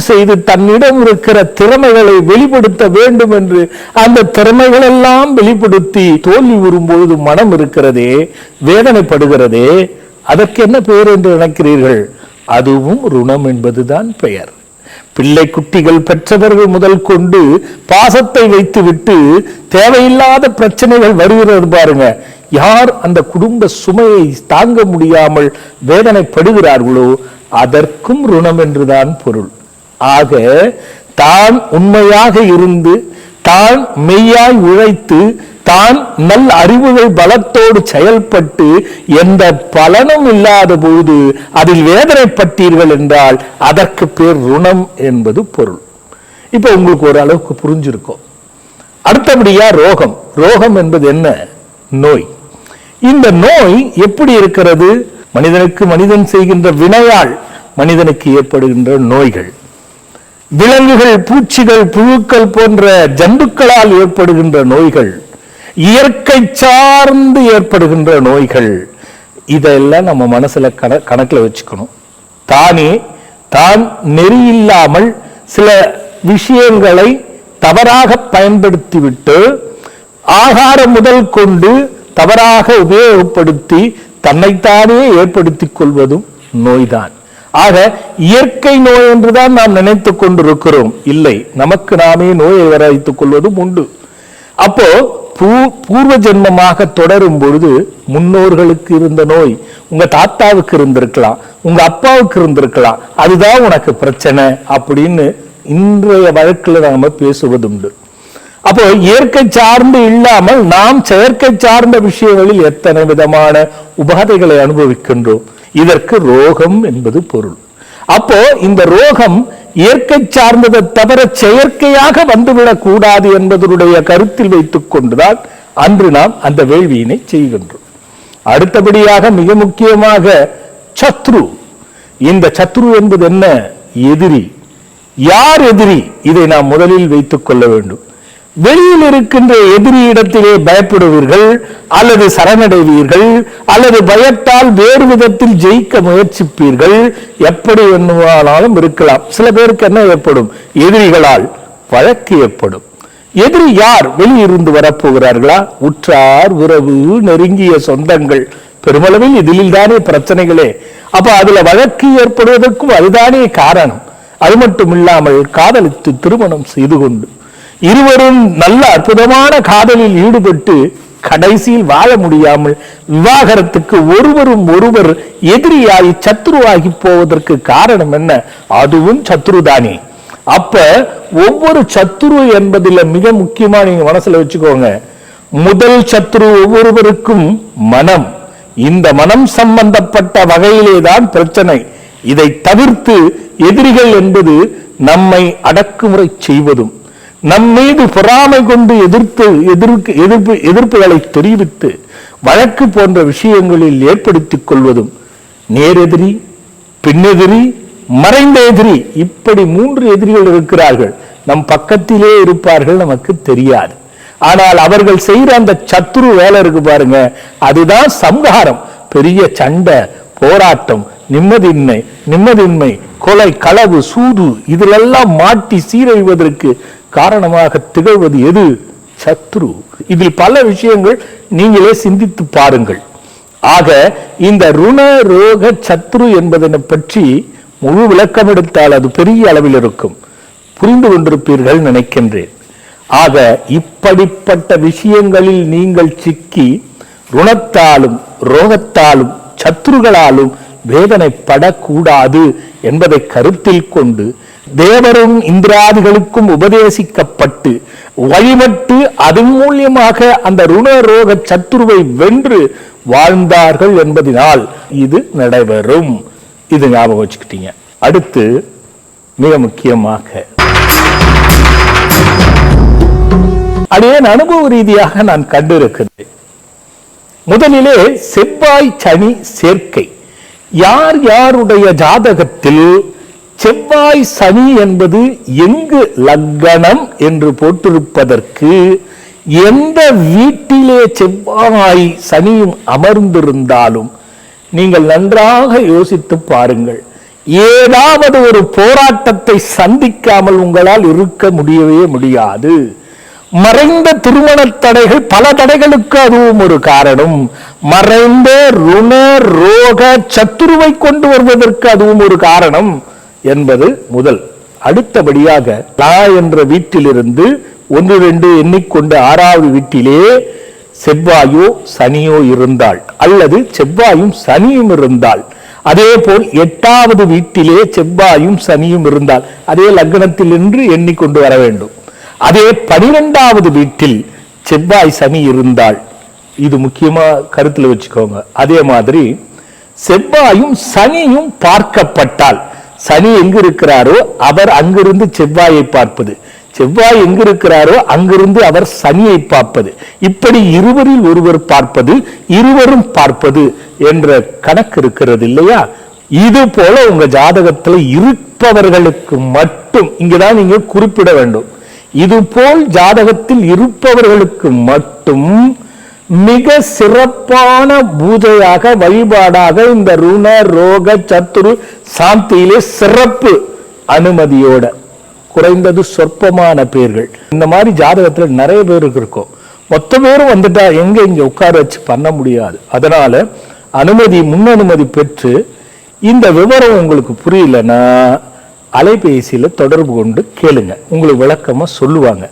செய்து தன்னிடம் இருக்கிற திறமைகளை வெளிப்படுத்த வேண்டும் என்று அந்த திறமைகள் எல்லாம் வெளிப்படுத்தி தோல்வி வரும்பொழுது மனம் இருக்கிறதே, வேதனைப்படுகிறதே, அதற்கு என்ன பெயர் என்று நினைக்கிறீர்கள்? அதுவும் ருணம் என்பதுதான் பெயர். பிள்ளை குட்டிகள் பெற்றவர்கள் முதல் கொண்டு பாசத்தை வைத்துவிட்டு தேவையில்லாத பிரச்சனைகள் வருகிறது பாருங்க. யார் அந்த குடும்ப சுமையை தாங்க முடியாமல் வேதனைப்படுகிறார்களோ அதற்கும் ருணம் என்றுதான் பொருள். ஆக தான் உண்மையாக இருந்து தான் மெய்யாய் உழைத்து தான் நல்ல அறிவுகள் பலத்தோடு செயல்பட்டு எந்த பலனும் இல்லாத பொழுது அதில் வேதனைப்பட்டீர்கள் என்றால் அதற்கு பேர் ருணம் என்பது பொருள். இப்ப உங்களுக்கு ஒரு அளவுக்கு புரிஞ்சிருக்கும். அடுத்தபடியா ரோகம். ரோகம் என்பது என்ன? நோய். இந்த நோய் எப்படி இருக்கிறது? மனிதனுக்கு மனிதன் செய்கின்ற வினையால் மனிதனுக்கு ஏற்படுகின்ற நோய்கள், விலங்குகள், பூச்சிகள், புழுக்கள் போன்ற ஜந்துக்களால் ஏற்படுகின்ற நோய்கள், இயற்கை சார்ந்து ஏற்படுகின்ற நோய்கள், இதெல்லாம் நம்ம மனசுல கணக்குல வச்சுக்கணும். தான் நெறியில்லாமல் சில விஷயங்களை தவறாக பயன்படுத்திவிட்டு ஆகாரம் முதல் கொண்டு தவறாக உபயோகப்படுத்தி தன்னைத்தானே ஏற்படுத்திக் கொள்வதும் நோய்தான். ஆக இயற்கை நோய் என்றுதான் நாம் நினைத்துக் கொண்டிருக்கிறோம். இல்லை, நமக்கு நாமே நோயை வரவைத்துக் கொள்வதும் உண்டு. அப்போ பூர்வ ஜென்மமாக தொடரும் பொழுது முன்னோர்களுக்கு இருந்த நோய் உங்க தாத்தாவுக்கு இருந்திருக்கலாம், உங்க அப்பாவுக்கு இருந்திருக்கலாம், அதுதான் உனக்கு பிரச்சனை அப்படின்னு இன்றைய வழக்கில் நாம பேசுவதுண்டு. அப்போ இயற்கை சார்ந்து இல்லாமல் நாம் செயற்கை சார்ந்த விஷயங்களில் எத்தனை விதமான உபாதைகளை அனுபவிக்கின்றோம். இதற்கு ரோகம் என்பது பொருள். அப்போ இந்த ரோகம் இயற்கை சார்ந்ததை தவிர செயற்கையாக வந்துவிடக் கூடாது என்பதனுடைய கருத்தில் வைத்துக் கொண்டுதான் அன்று நாம் அந்த வேள்வியினை செய்கின்றோம். அடுத்தபடியாக மிக முக்கியமாக சத்ரு. இந்த சத்ரு என்பது என்ன? எதிரி. யார் எதிரி? இதை நாம் முதலில் வைத்துக் கொள்ள வேண்டும். வெளியில் இருக்கின்ற எதிரி இடத்திலே பயப்படுவீர்கள், அல்லது சரணடைவீர்கள், அல்லது பயத்தால் வேறு விதத்தில் ஜெயிக்க முயற்சிப்பீர்கள். எப்படி வேணுமானாலும் இருக்கலாம். சில பேருக்கு என்ன ஏற்படும்? எதிரிகளால் வழக்கு ஏற்படும். எதிரி யார்? வெளியிருந்து வரப்போகிறார்களா? உற்றார், உறவு, நெருங்கிய சொந்தங்கள். பெருமளவில் இதில் தானே பிரச்சனைகளே. அப்ப அதுல வழக்கு ஏற்படுவதற்கும் அதுதானே காரணம். அது மட்டும் இல்லாமல் காதலித்து திருமணம் செய்து கொண்டு இருவரும் நல்ல அற்புதமான காதலில் ஈடுபட்டு கடைசியில் வாழ முடியாமல் விவாகரத்துக்கு ஒருவரும் ஒருவர் எதிரியாகி சத்ருவாகி போவதற்கு காரணம் என்ன? அதுவும் சத்ருதானே. அப்ப ஒவ்வொரு சத்ரு என்பதில் மிக முக்கியமா நீங்க மனசுல வச்சுக்கோங்க. முதல் சத்ரு ஒவ்வொருவருக்கும் மனம். இந்த மனம் சம்பந்தப்பட்ட வகையிலே தான் பிரச்சனை. இதை தவிர்த்து எதிரிகள் என்பது நம்மை அடக்குமுறை செய்வதும், நம் மீது பொறாமை கொண்டு எதிர்ப்புகளை தெரிவித்து வழக்கு போன்ற விஷயங்களில் ஏற்படுத்திக் கொள்வதும், நேரெதிரி, பின்னெதிரி, மறைந்த எதிரி, இப்படி 3 எதிரிகள் இருக்கிறார்கள். நம் பக்கத்திலே இருப்பார்கள், நமக்கு தெரியாது. ஆனால் அவர்கள் செய்யற அந்த சத்ரு வேலை இருக்கு பாருங்க, அதுதான் சம்ஹாரம். பெரிய சண்டை, போராட்டம், நிம்மதியின்மை, கொலை, களவு, சூது, இதிலெல்லாம் மாட்டி சீரழிவதற்கு காரணமாக திகழ்வது எது? சத்ரு. இதில் பல விஷயங்கள் நீங்களே சிந்தித்து பாருங்கள். ஆக இந்த ருண ரோக சத்ரு என்பதனை பற்றி முழு விளக்கம் எடுத்தால் அது பெரிய அளவில் இருக்கும். புரிந்து கொண்டிருப்பீர்கள் நினைக்கின்றேன். ஆக இப்படிப்பட்ட விஷயங்களில் நீங்கள் சிக்கி ருணத்தாலும் ரோகத்தாலும் சத்ருகளாலும் வேதனைப்படக்கூடாது என்பதை கருத்தில் கொண்டு தேவரும் இந்திராதிகளுக்கும் உபதேசிக்கப்பட்டு வழிபட்டு அதன் மூலியமாக அந்த ருண ரோக சத்ருவை வென்று வாழ்ந்தார்கள் என்பதனால் இது நடைபெறும். இது ஞாபகம் வச்சுக்கிட்டீங்க. அடுத்து மிக முக்கியமாக அதே அனுபவ ரீதியாக நான் கண்டிருக்கிறேன். முதலிலே செவ்வாய் சனி சேர்க்கை. யார் யாருடைய ஜாதகத்தில் செவ்வாய் சனி என்பது எங்கு லக்னம் என்று போட்டிருப்பதற்கு எந்த வீட்டிலே செவ்வாய் சனியும் அமர்ந்திருந்தாலும் நீங்கள் நன்றாக யோசித்து பாருங்கள். ஏதாவது ஒரு போராட்டத்தை சந்திக்காமல் உங்களால் இருக்க முடியவே முடியாது. மறைந்த திருமண தடைகள், பல தடைகளுக்கு அதுவும் ஒரு காரணம். மறைந்த ருண ரோக சத்துருவை கொண்டு வருவதற்கு அதுவும் ஒரு காரணம் என்பது முதல். அடுத்தபடியாக லா என்ற வீட்டிலிருந்து 1, 2 எண்ணிக்கொண்டு 6வது வீட்டிலே செவ்வாயோ சனியோ இருந்தால், அல்லது செவ்வாயும் சனியும் இருந்தால், அதே போல் 8வது வீட்டிலே செவ்வாயும் சனியும் இருந்தால் அதே லக்னத்தில் நின்று எண்ணிக்கொண்டு வர வேண்டும். அதே 12வது வீட்டில் செவ்வாய் சனி இருந்தால், இது முக்கியமா கருத்தில் வச்சுக்கோங்க. அதே மாதிரி செவ்வாயும் சனியும் பார்க்கப்பட்டால், சனி எங்கு இருக்கிறாரோ அவர் அங்கிருந்து செவ்வாயை பார்ப்பது, செவ்வாய் எங்கு இருக்கிறாரோ அங்கிருந்து அவர் சனியை பார்ப்பது, இப்படி இருவரில் ஒருவர் பார்ப்பது, இருவரும் பார்ப்பது என்ற கணக்கு இருக்கிறது இல்லையா? இது போல உங்க ஜாதகத்தில் இருப்பவர்களுக்கு மட்டும் இங்கதான் நீங்க குறிப்பிட வேண்டும். இது போல் ஜாதகத்தில் இருப்பவர்களுக்கு மட்டும் மிக சிறப்பான பூஜையாக, வழிபாடாக இந்த ருண ரோக சத்துரு சாந்தியிலே சிறப்பு அனுமதியோட, குறைந்தது சொற்பமான பேர்கள், இந்த மாதிரி ஜாதகத்துல நிறைய பேருக்கு இருக்கும். மொத்த பேரும் வந்துட்டா எங்க இங்க உட்கார வச்சு பண்ண முடியாது. அதனால அனுமதி, முன் அனுமதி பெற்று, இந்த விவரம் உங்களுக்கு புரியலன்னா அலைபேசியில தொடர்பு கொண்டு கேளுங்க, உங்களுக்கு விளக்கமா சொல்லுவாங்க.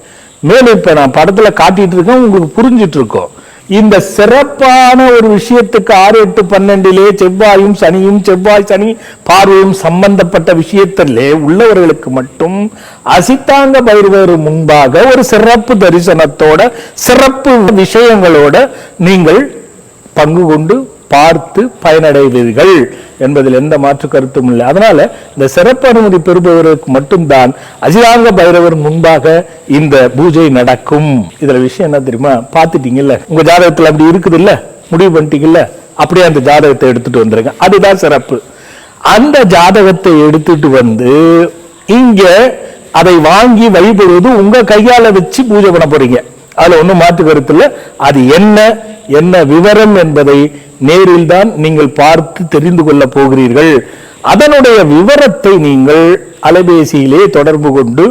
மேலும் இப்ப நான் படத்துல காட்டிட்டு இருக்கேன், உங்களுக்கு புரிஞ்சிட்டு இருக்கோம். இந்த சிறப்பான ஒரு விஷயத்துக்கு 6, 8, 12 செவ்வாயும் சனியும், செவ்வாய் சனி பார்வையும் சம்பந்தப்பட்ட விஷயத்திலே உள்ளவர்களுக்கு மட்டும் அசித்தாங்க பைரவர் முன்பாக ஒரு சிறப்பு தரிசனத்தோட, சிறப்பு விஷயங்களோட நீங்கள் பங்கு கொண்டு பார்த்து பயனடைவீர்கள் என்பதில் எந்த மாற்று கருத்தும் இல்லை. அதனால இந்த சிறப்பு அனுமதி பெறுபவருக்கு மட்டும்தான் அஜிதாங்க பைரவர் முன்பாக இந்த பூஜை நடக்கும். இதுல விஷயம் என்ன தெரியுமா, பார்த்துட்டீங்கல்ல, உங்க ஜாதகத்துல அப்படி இருக்குது இல்ல, முடிவு பண்ணிட்டீங்கல்ல, அப்படியே அந்த ஜாதகத்தை எடுத்துட்டு வந்துருங்க. அதுதான் சிறப்பு. அந்த ஜாதகத்தை எடுத்துட்டு வந்து இங்க அதை வாங்கி வழிபடுவது உங்க கையால வச்சு பூஜை பண்ண போறீங்க. அதுல ஒன்றும் மாற்று கருத்து இல்லை. அது என்ன விவரம் என்பதை நேரில் தான் நீங்கள் பார்த்து தெரிந்து கொள்ள போகிறீர்கள். அதனுடைய விவரத்தை நீங்கள் அலைபேசியிலே தொடர்பு கொண்டு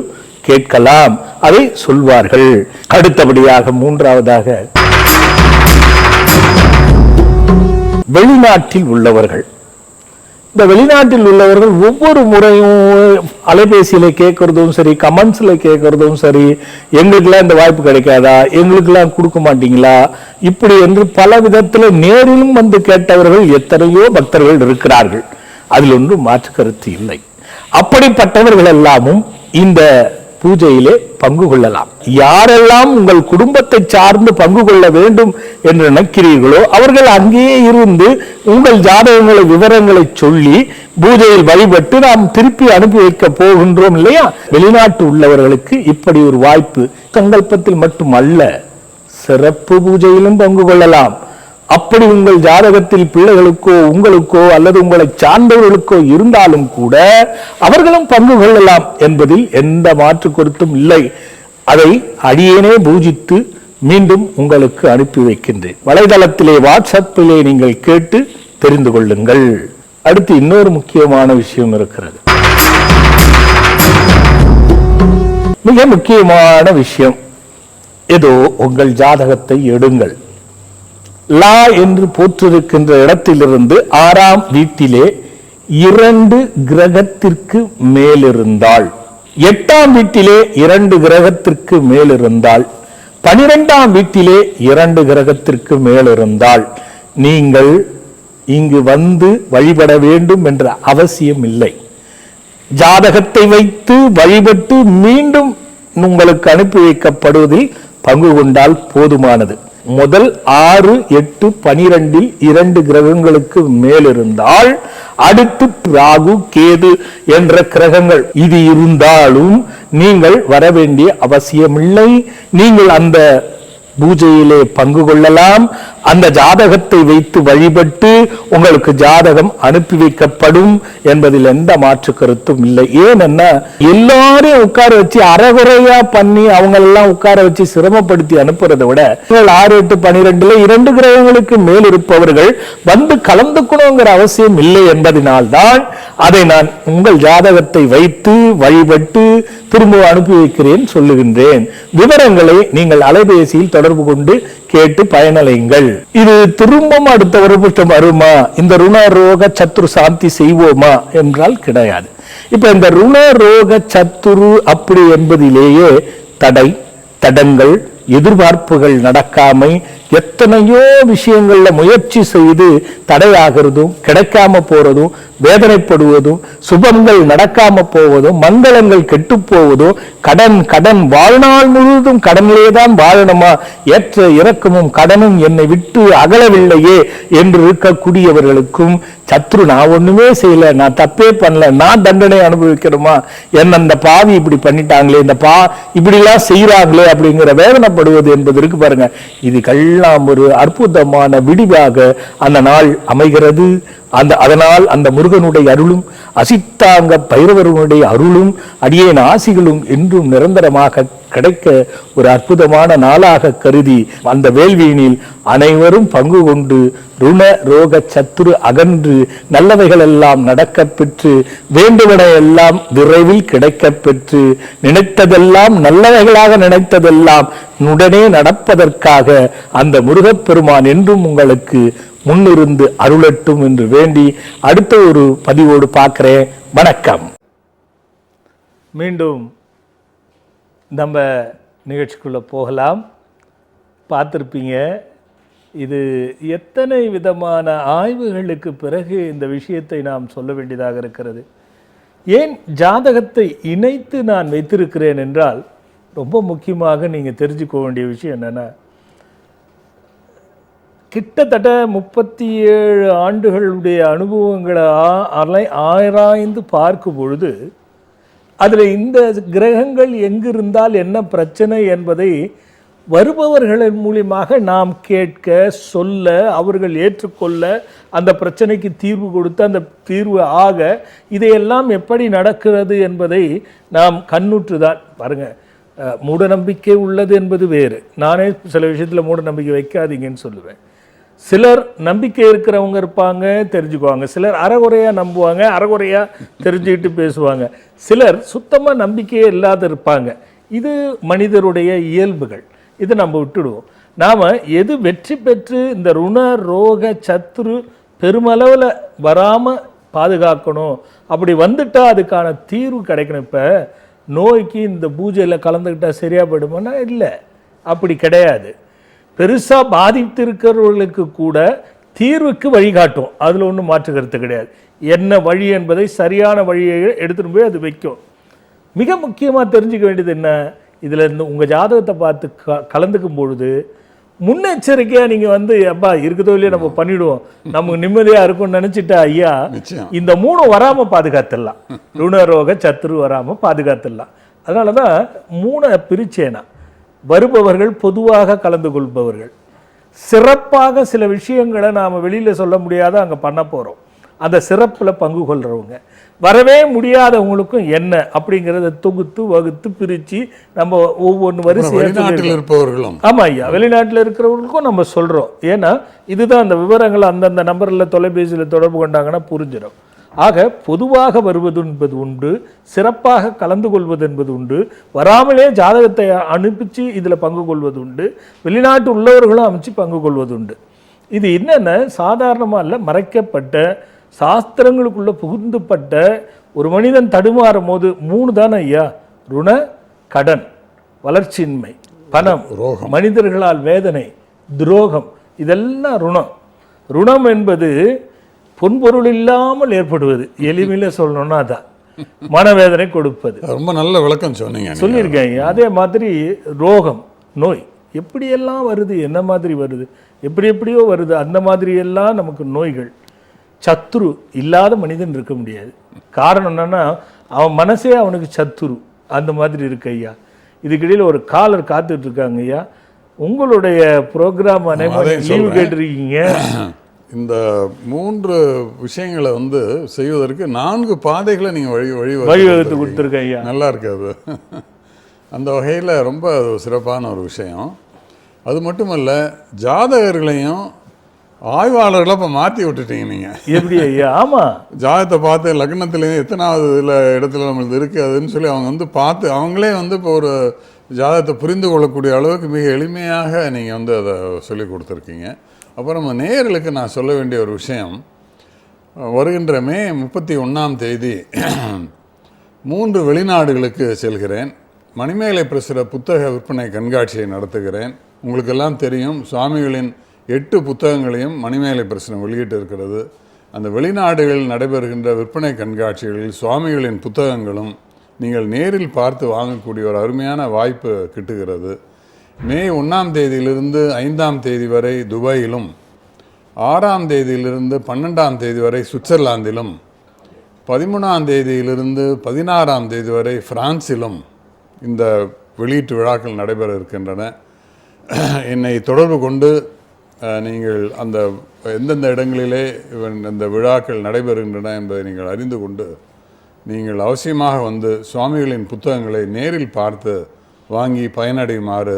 கேட்கலாம், அதை சொல்வார்கள். அடுத்தபடியாக மூன்றாவதாக வெளிநாட்டில் உள்ளவர்கள். இந்த வெளிநாட்டில் உள்ளவர்கள் ஒவ்வொரு முறையும் அலைபேசியில கேட்கறதும் சரி, கமெண்ட்ஸ்ல கேட்கறதும் சரி, எங்களுக்கெல்லாம் இந்த வாய்ப்பு கிடைக்காதா, எங்களுக்கெல்லாம் கொடுக்க மாட்டீங்களா, இப்படி என்று பல விதத்துல நேரிலும் வந்து கேட்டவர்கள் எத்தனையோ பக்தர்கள் இருக்கிறார்கள். அதில் ஒன்றும் மாற்று கருத்து இல்லை. அப்படிப்பட்டவர்கள் எல்லாமும் இந்த பூஜையிலே பங்கு கொள்ளலாம். யாரெல்லாம் உங்கள் குடும்பத்தை சார்ந்து பங்கு கொள்ள வேண்டும் என்று நினைக்கிறீர்களோ அவர்கள் அங்கேயே இருந்து உங்கள் ஜாதகங்களை விவரங்களை சொல்லி பூஜையில் வழிபட்டு நாம் திருப்பி அனுப்பி வைக்க போகின்றோம் இல்லையா. வெளிநாட்டு உள்ளவர்களுக்கு இப்படி ஒரு வாய்ப்பு சங்கல்பத்தில் மட்டுமல்ல, சிறப்பு பூஜையிலும் பங்கு கொள்ளலாம். அப்படி உங்கள் ஜாதகத்தில் பிள்ளைகளுக்கோ உங்களுக்கோ அல்லது உங்களை சார்ந்தவர்களுக்கோ இருந்தாலும் கூட அவர்களும் பங்கு கொள்ளலாம் என்பதில் எந்த மாற்று கருத்தும் இல்லை. அதை அடியேனே பூஜித்து மீண்டும் உங்களுக்கு அனுப்பி வைக்கின்றேன். வலைதளத்திலே வாட்ஸ்அப்பிலே நீங்கள் கேட்டு தெரிந்து கொள்ளுங்கள். அடுத்து இன்னொரு முக்கியமான விஷயம் இருக்கிறது, மிக முக்கியமான விஷயம். ஏதோ உங்கள் ஜாதகத்தை எடுங்கள். லா என்று போற்றிருக்கின்ற இடத்திலிருந்து 6ஆம் வீட்டிலே 2 கிரகத்திற்கு மேலிருந்தால், 8ஆம் வீட்டிலே 2 கிரகத்திற்கு மேலிருந்தால், 12ஆம் வீட்டிலே 2 கிரகத்திற்கு மேலிருந்தால் நீங்கள் இங்கு வந்து வழிபட வேண்டும் என்ற அவசியம் இல்லை. ஜாதகத்தை வைத்து வழிபட்டு மீண்டும் உங்களுக்கு அனுப்பி வைக்கப்படுவதில் பங்கு கொண்டால் போதுமானது. முதல் 6, 8, 12 2 கிரகங்களுக்கு மேலிருந்தால் அடுத்து ராகு கேது என்ற கிரகங்கள் இது இருந்தாலும் நீங்கள் வர வேண்டிய அவசியமில்லை. நீங்கள் அந்த பூஜையிலே பங்கு கொள்ளலாம். அந்த ஜாதகத்தை வைத்து வழிபட்டு உங்களுக்கு ஜாதகம் அனுப்பி வைக்கப்படும் என்பதில் எந்த மாற்று கருத்தும் இல்லை. ஏன்னா எல்லாரையும் உட்கார வச்சு அறகுறையா பண்ணி அவங்க எல்லாம் உட்கார வச்சு சிரமப்படுத்தி அனுப்புறதை விட 6, 8, 12 2 கிரகங்களுக்கு மேல் இருப்பவர்கள் வந்து கலந்துக்கணுங்கிற அவசியம் இல்லை என்பதனால்தான் அதை நான் உங்கள் ஜாதகத்தை வைத்து வழிபட்டு திரும்ப அனுப்பி வைக்கிறேன் சொல்லுகின்றேன். விவரங்களை நீங்கள் அலைபேசியில் தொடர்பு கொண்டு கேட்டு பயனடையுங்கள். இது திரும்பவும் அடுத்த வருஷம் வருமா, இந்த ருண ரோக சத்துரு சாந்தி செய்வோமா என்றால் கிடையாது. இப்ப இந்த ருண ரோக சத்துரு அப்படி என்பதிலேயே தடங்கள் எதிர்பார்ப்புகள் நடக்காமை எத்தனையோ விஷயங்கள்ல முயற்சி செய்து தடையாகிறதும் கிடைக்காம போறதும் வேதனைப்படுவதும் சுபங்கள் நடக்காம போவதும் மங்களங்கள் கெட்டு போவதும் கடன் வாழ்நாள் முழுவதும் கடனிலே தான் வாழணுமா, ஏற்ற இறக்கமும் கடனும் என்னை விட்டு அகலவில்லையே என்று இருக்கக்கூடியவர்களுக்கும் சத்ரு நான் ஒண்ணுமே செய்யல, நான் தப்பே பண்ணல, நான் தண்டனை அனுபவிக்கணுமா, என்ன அந்த பாவி இப்படி பண்ணிட்டாங்களே, இந்த இப்படி எல்லாம் செய்யறாங்களே அப்படிங்கிற வேதனைப்படுவது என்பது இருக்கு பாருங்க. இதுக்கெல்லாம் ஒரு அற்புதமான விடிவாக அந்த நாள் அமைகிறது. அதனால் அந்த முருகனுடைய அருளும் அசித்தாங்க பைரவருடைய அருளும் அடியேன் ஆசிகளும் என்றும் நிரந்தரமாக கிடைக்க ஒரு அற்புதமான நாளாக கருதி அந்த வேள்வியினில் அனைவரும் பங்கு கொண்டு ருண ரோக சத்துரு அகன்று நல்லவைகள் எல்லாம் நடக்க பெற்று வேண்டுவன எல்லாம் விரைவில் கிடைக்க பெற்று நினைத்ததெல்லாம் நல்லவைகளாக நினைத்ததெல்லாம் உடனே நடப்பதற்காக அந்த முருகப்பெருமான் என்றும் உங்களுக்கு முன்னிருந்து அருளட்டும் என்று வேண்டி அடுத்த ஒரு பதிவோடு பார்க்கிறேன். வணக்கம். மீண்டும் நம்ம நிகழ்ச்சிக்குள்ள போகலாம். பார்த்துருப்பீங்க, இது எத்தனை விதமான ஆய்வுகளுக்கு பிறகு இந்த விஷயத்தை நாம் சொல்ல வேண்டியதாக இருக்கிறது. ஏன் ஜாதகத்தை இணைத்து நான் வைத்திருக்கிறேன் என்றால், ரொம்ப முக்கியமாக நீங்கள் தெரிஞ்சுக்க வேண்டிய விஷயம் என்னென்னா, கிட்டத்தட்ட 37 ஆண்டுகளுடைய அனுபவங்களை ஆராய்ந்து பார்க்கும் பொழுது அதில் இந்த கிரகங்கள் எங்கிருந்தால் என்ன பிரச்சனை என்பதை வருபவர்களின் மூலியமாக நாம் கேட்க, சொல்ல, அவர்கள் ஏற்றுக்கொள்ள, அந்த பிரச்சனைக்கு தீர்வு கொடுத்து அந்த தீர்வு ஆக இதையெல்லாம் எப்படி நடக்கிறது என்பதை நாம் கண்ணுற்றுதான். பாருங்கள், மூட நம்பிக்கை உள்ளது என்பது வேறு. நானே சில விஷயத்தில் மூட நம்பிக்கை வைக்காதீங்கன்னு சொல்லுவேன். சிலர் நம்பிக்கை இருக்கிறவங்க இருப்பாங்க, தெரிஞ்சுக்குவாங்க. சிலர் அறகுறையாக நம்புவாங்க, அறகுறையாக தெரிஞ்சுக்கிட்டு பேசுவாங்க. சிலர் சுத்தமாக நம்பிக்கையே இல்லாத இருப்பாங்க. இது மனிதருடைய இயல்புகள். இதை நம்ம விட்டுடுவோம். நாம் எது வெற்றி பெற்று இந்த ருண ரோக சத்துரு பெருமளவில் வராமல் பாதுகாக்கணும், அப்படி வந்துட்டால் அதுக்கான தீர்வு கிடைக்கணும். இப்போ நோய்க்கு இந்த பூஜையில் கலந்துக்கிட்டால் சரியாக போயிடுமானா இல்லை, அப்படி கிடையாது. பெருசாக பாதித்திருக்கிறவர்களுக்கு கூட தீர்வுக்கு வழிகாட்டும், அதில் ஒன்றும் மாற்று கருத்து கிடையாது. என்ன வழி என்பதை சரியான வழியை எடுத்துகிட்டு போய் அது வைக்கும். மிக முக்கியமாக தெரிஞ்சுக்க வேண்டியது என்ன, இதில் இந்த உங்கள் ஜாதகத்தை பார்த்து கலந்துக்கும் பொழுது முன்னெச்சரிக்கையாக நீங்கள் அப்பா இருக்குதோ இல்லையா நம்ம பண்ணிவிடுவோம், நமக்கு நிம்மதியாக இருக்கும்னு நினச்சிட்டா ஐயா இந்த 3 வராமல் பாதுகாத்துடலாம். ருணரோக சத்துரு வராமல் பாதுகாத்துடலாம். அதனால தான் 3 பிரிச்சேனா. வருபவர்கள் பொதுவாக கலந்து கொள்பவர்கள், சிறப்பாக சில விஷயங்களை நாம் வெளியில் சொல்ல முடியாத அங்கே பண்ண போகிறோம், அந்த சிறப்பில் பங்கு கொள்கிறவங்க, வரவே முடியாதவங்களுக்கும் என்ன அப்படிங்கிறத தொகுத்து வகுத்து பிரித்து நம்ம ஒவ்வொன்று வரிசையாக இருப்பவர்களும். ஆமாம் ஐயா, வெளிநாட்டில் இருக்கிறவங்களுக்கும் நம்ம சொல்கிறோம். ஏன்னா இதுதான் அந்த விவரங்கள் அந்தந்த நம்பரில் தொலைபேசியில் தொடர்பு கொண்டாங்கன்னா புரிஞ்சிடும். ஆக பொதுவாக வருவது என்பது உண்டு, சிறப்பாக கலந்து கொள்வது என்பது உண்டு, வராமலே ஜாதகத்தை அனுப்பிச்சு இதில் பங்கு கொள்வது உண்டு, வெளிநாட்டு உள்ளவர்களும் அமைச்சு பங்கு கொள்வது உண்டு. இது என்னென்ன சாதாரணமாக இல்லை, மறைக்கப்பட்ட சாஸ்திரங்களுக்குள்ள புகுந்துப்பட்ட ஒரு மனிதன் தடுமாறும் போது 3 தானே ஐயா, ருண, கடன், வளர்ச்சியின்மை, பணம், மனிதர்களால் வேதனை, துரோகம், இதெல்லாம் ருணம். ருணம் என்பது பொன்பொருள் இல்லாமல் ஏற்படுவது, எளிமையில சொல்லணும்னா அதான் மனவேதனை கொடுப்பது. ரொம்ப நல்ல விளக்கம் சொல்லியிருக்கேன். அதே மாதிரி ரோகம், நோய் எப்படியெல்லாம் வருது, என்ன மாதிரி வருது, எப்படியோ வருது, அந்த மாதிரி எல்லாம் நமக்கு நோய்கள். சத்துரு இல்லாத மனிதன் இருக்க முடியாது. காரணம் என்னன்னா அவன் மனசே அவனுக்கு சத்துரு, அந்த மாதிரி இருக்கு ஐயா. இதுக்கிடையில் ஒரு காலர் காத்துட்டு இருக்காங்க ஐயா. உங்களுடைய ப்ரோக்ராம் லீவு கேட்டிருக்கீங்க. இந்த 3 விஷயங்களை செய்வதற்கு 4 பாதைகளை நீங்கள் வழிவகுத்து கொடுத்துருக்க ஐயா. நல்லா இருக்காது. அந்த வகையில் ரொம்ப சிறப்பான ஒரு விஷயம். அது மட்டுமல்ல, ஜாதகர்களையும் ஆய்வாளர்களை இப்போ மாற்றி விட்டுட்டீங்க நீங்கள். எப்படி ஐயா? ஆமாம், ஜாதகத்தை பார்த்து லக்னத்துலேயும் எத்தனாவது இடத்துல நம்மளுக்கு இருக்குது அதுன்னு சொல்லி அவங்க பார்த்து அவங்களே இப்போ ஒரு ஜாதகத்தை புரிந்து கொள்ளக்கூடிய அளவுக்கு மிக எளிமையாக நீங்கள் அதை சொல்லி கொடுத்துருக்கீங்க. அப்புறம் நம்ம நேயர்களுக்கு நான் சொல்ல வேண்டிய ஒரு விஷயம், வருகின்ற மே 31ஆம் தேதி 3 வெளிநாடுகளுக்கு செல்கிறேன். மணிமேகலை பிரசுர புத்தக விற்பனை கண்காட்சியை நடத்துகிறேன். உங்களுக்கெல்லாம் தெரியும், சுவாமிகளின் 8 புத்தகங்களையும் மணிமேகலை பிரசுரம் வெளியிட்டு இருக்கிறது. அந்த வெளிநாடுகளில் நடைபெறுகின்ற விற்பனை கண்காட்சிகளில் சுவாமிகளின் புத்தகங்களும் நீங்கள் நேரில் பார்த்து வாங்கக்கூடிய ஒரு அருமையான வாய்ப்பு கிட்டுகிறது. மே 1ஆம் தேதியிலிருந்து 5ஆம் தேதி வரை துபாயிலும், 6ஆம் தேதியிலிருந்து 12ஆம் தேதி வரை சுவிட்சர்லாந்திலும், 13ஆம் தேதியிலிருந்து 16ஆம் தேதி வரை பிரான்சிலும் இந்த வெளியீட்டு விழாக்கள் நடைபெற இருக்கின்றன. என்னை தொடர்பு கொண்டு நீங்கள் அந்த எந்தெந்த இடங்களிலே இந்த விழாக்கள் நடைபெறுகின்றன என்பதை நீங்கள் அறிந்து கொண்டு நீங்கள் அவசியமாக சுவாமிகளின் புத்தகங்களை நேரில் பார்த்து வாங்கி பயனடையுமாறு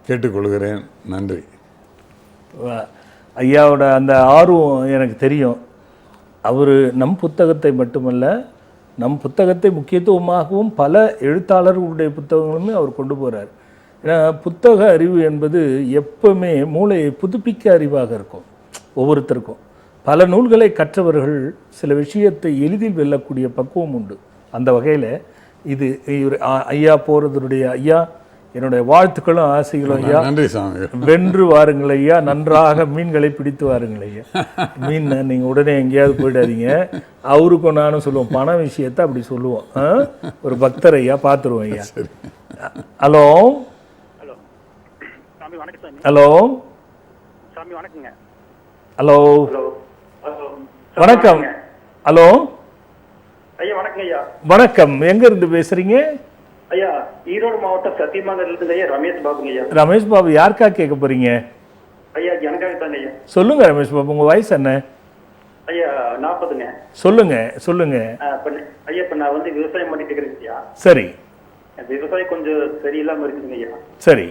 கேட்டுக்கொள்கிறேன். நன்றி. ஐயாவோட அந்த ஆர்வம் எனக்கு தெரியும். அவர் நம் புத்தகத்தை மட்டுமல்ல, நம் புத்தகத்தை முக்கியத்துவமாகவும் பல எழுத்தாளர்களுடைய புத்தகங்களுமே அவர் கொண்டு போகிறார். ஏன்னா புத்தக அறிவு என்பது எப்பவுமே மூளையை புதுப்பிக்க அறிவாக இருக்கும். ஒவ்வொருத்தருக்கும் பல நூல்களை கற்றவர்கள் சில விஷயத்தை எளிதில் வெல்லக்கூடிய பக்குவம் உண்டு. அந்த வகையில் இது ஐயா போகிறதுடைய ஐயா என்னுடைய வாழ்த்துக்களும் ஆசைகளும் ஐயா. நன்றி சாமி. வென்று வாருங்கள் ஐயா, நன்றாக மீன்களை பிடித்து வாருங்கள் ஐயா. மீன் நீங்கள் உடனே எங்கேயாவது போயிடாதீங்க. அவருக்கும் நானும் சொல்லுவோம், பண விஷயத்தை அப்படி சொல்லுவோம். ஒரு பக்தர் ஐயா பார்த்துருவோம் ஐயா. ஹலோ ஹலோ சாமி வணக்கங்க. ஹலோ ஹலோ ஹலோ வணக்கம். ஹலோ ஐயா வணக்கம் ஐயா. வணக்கம், எங்க இருந்து பேசுறீங்க? ஐயா ஈரோடு மாவட்டம் சத்தியமங்கலத்துல இருந்து ஐயா ரமேஷ் பாபுங்க ஐயா. ரமேஷ் பாபு, யாருக்கா கேட்க போறீங்க? ஐயா எனக்காக தாங்க ஐயா. சொல்லுங்க ரமேஷ் பாபு, உங்க வயசு என்ன? ஐயா 40ங்க. சொல்லுங்க சொல்லுங்க. ஐயா இப்ப நான் வந்து விவசாயம் பண்ணிட்டு இருக்கிறேங்க ஐயா. சரி. விவசாயம் கொஞ்சம் சரியில்லாம இருக்குதுங்க ஐயா. சரி.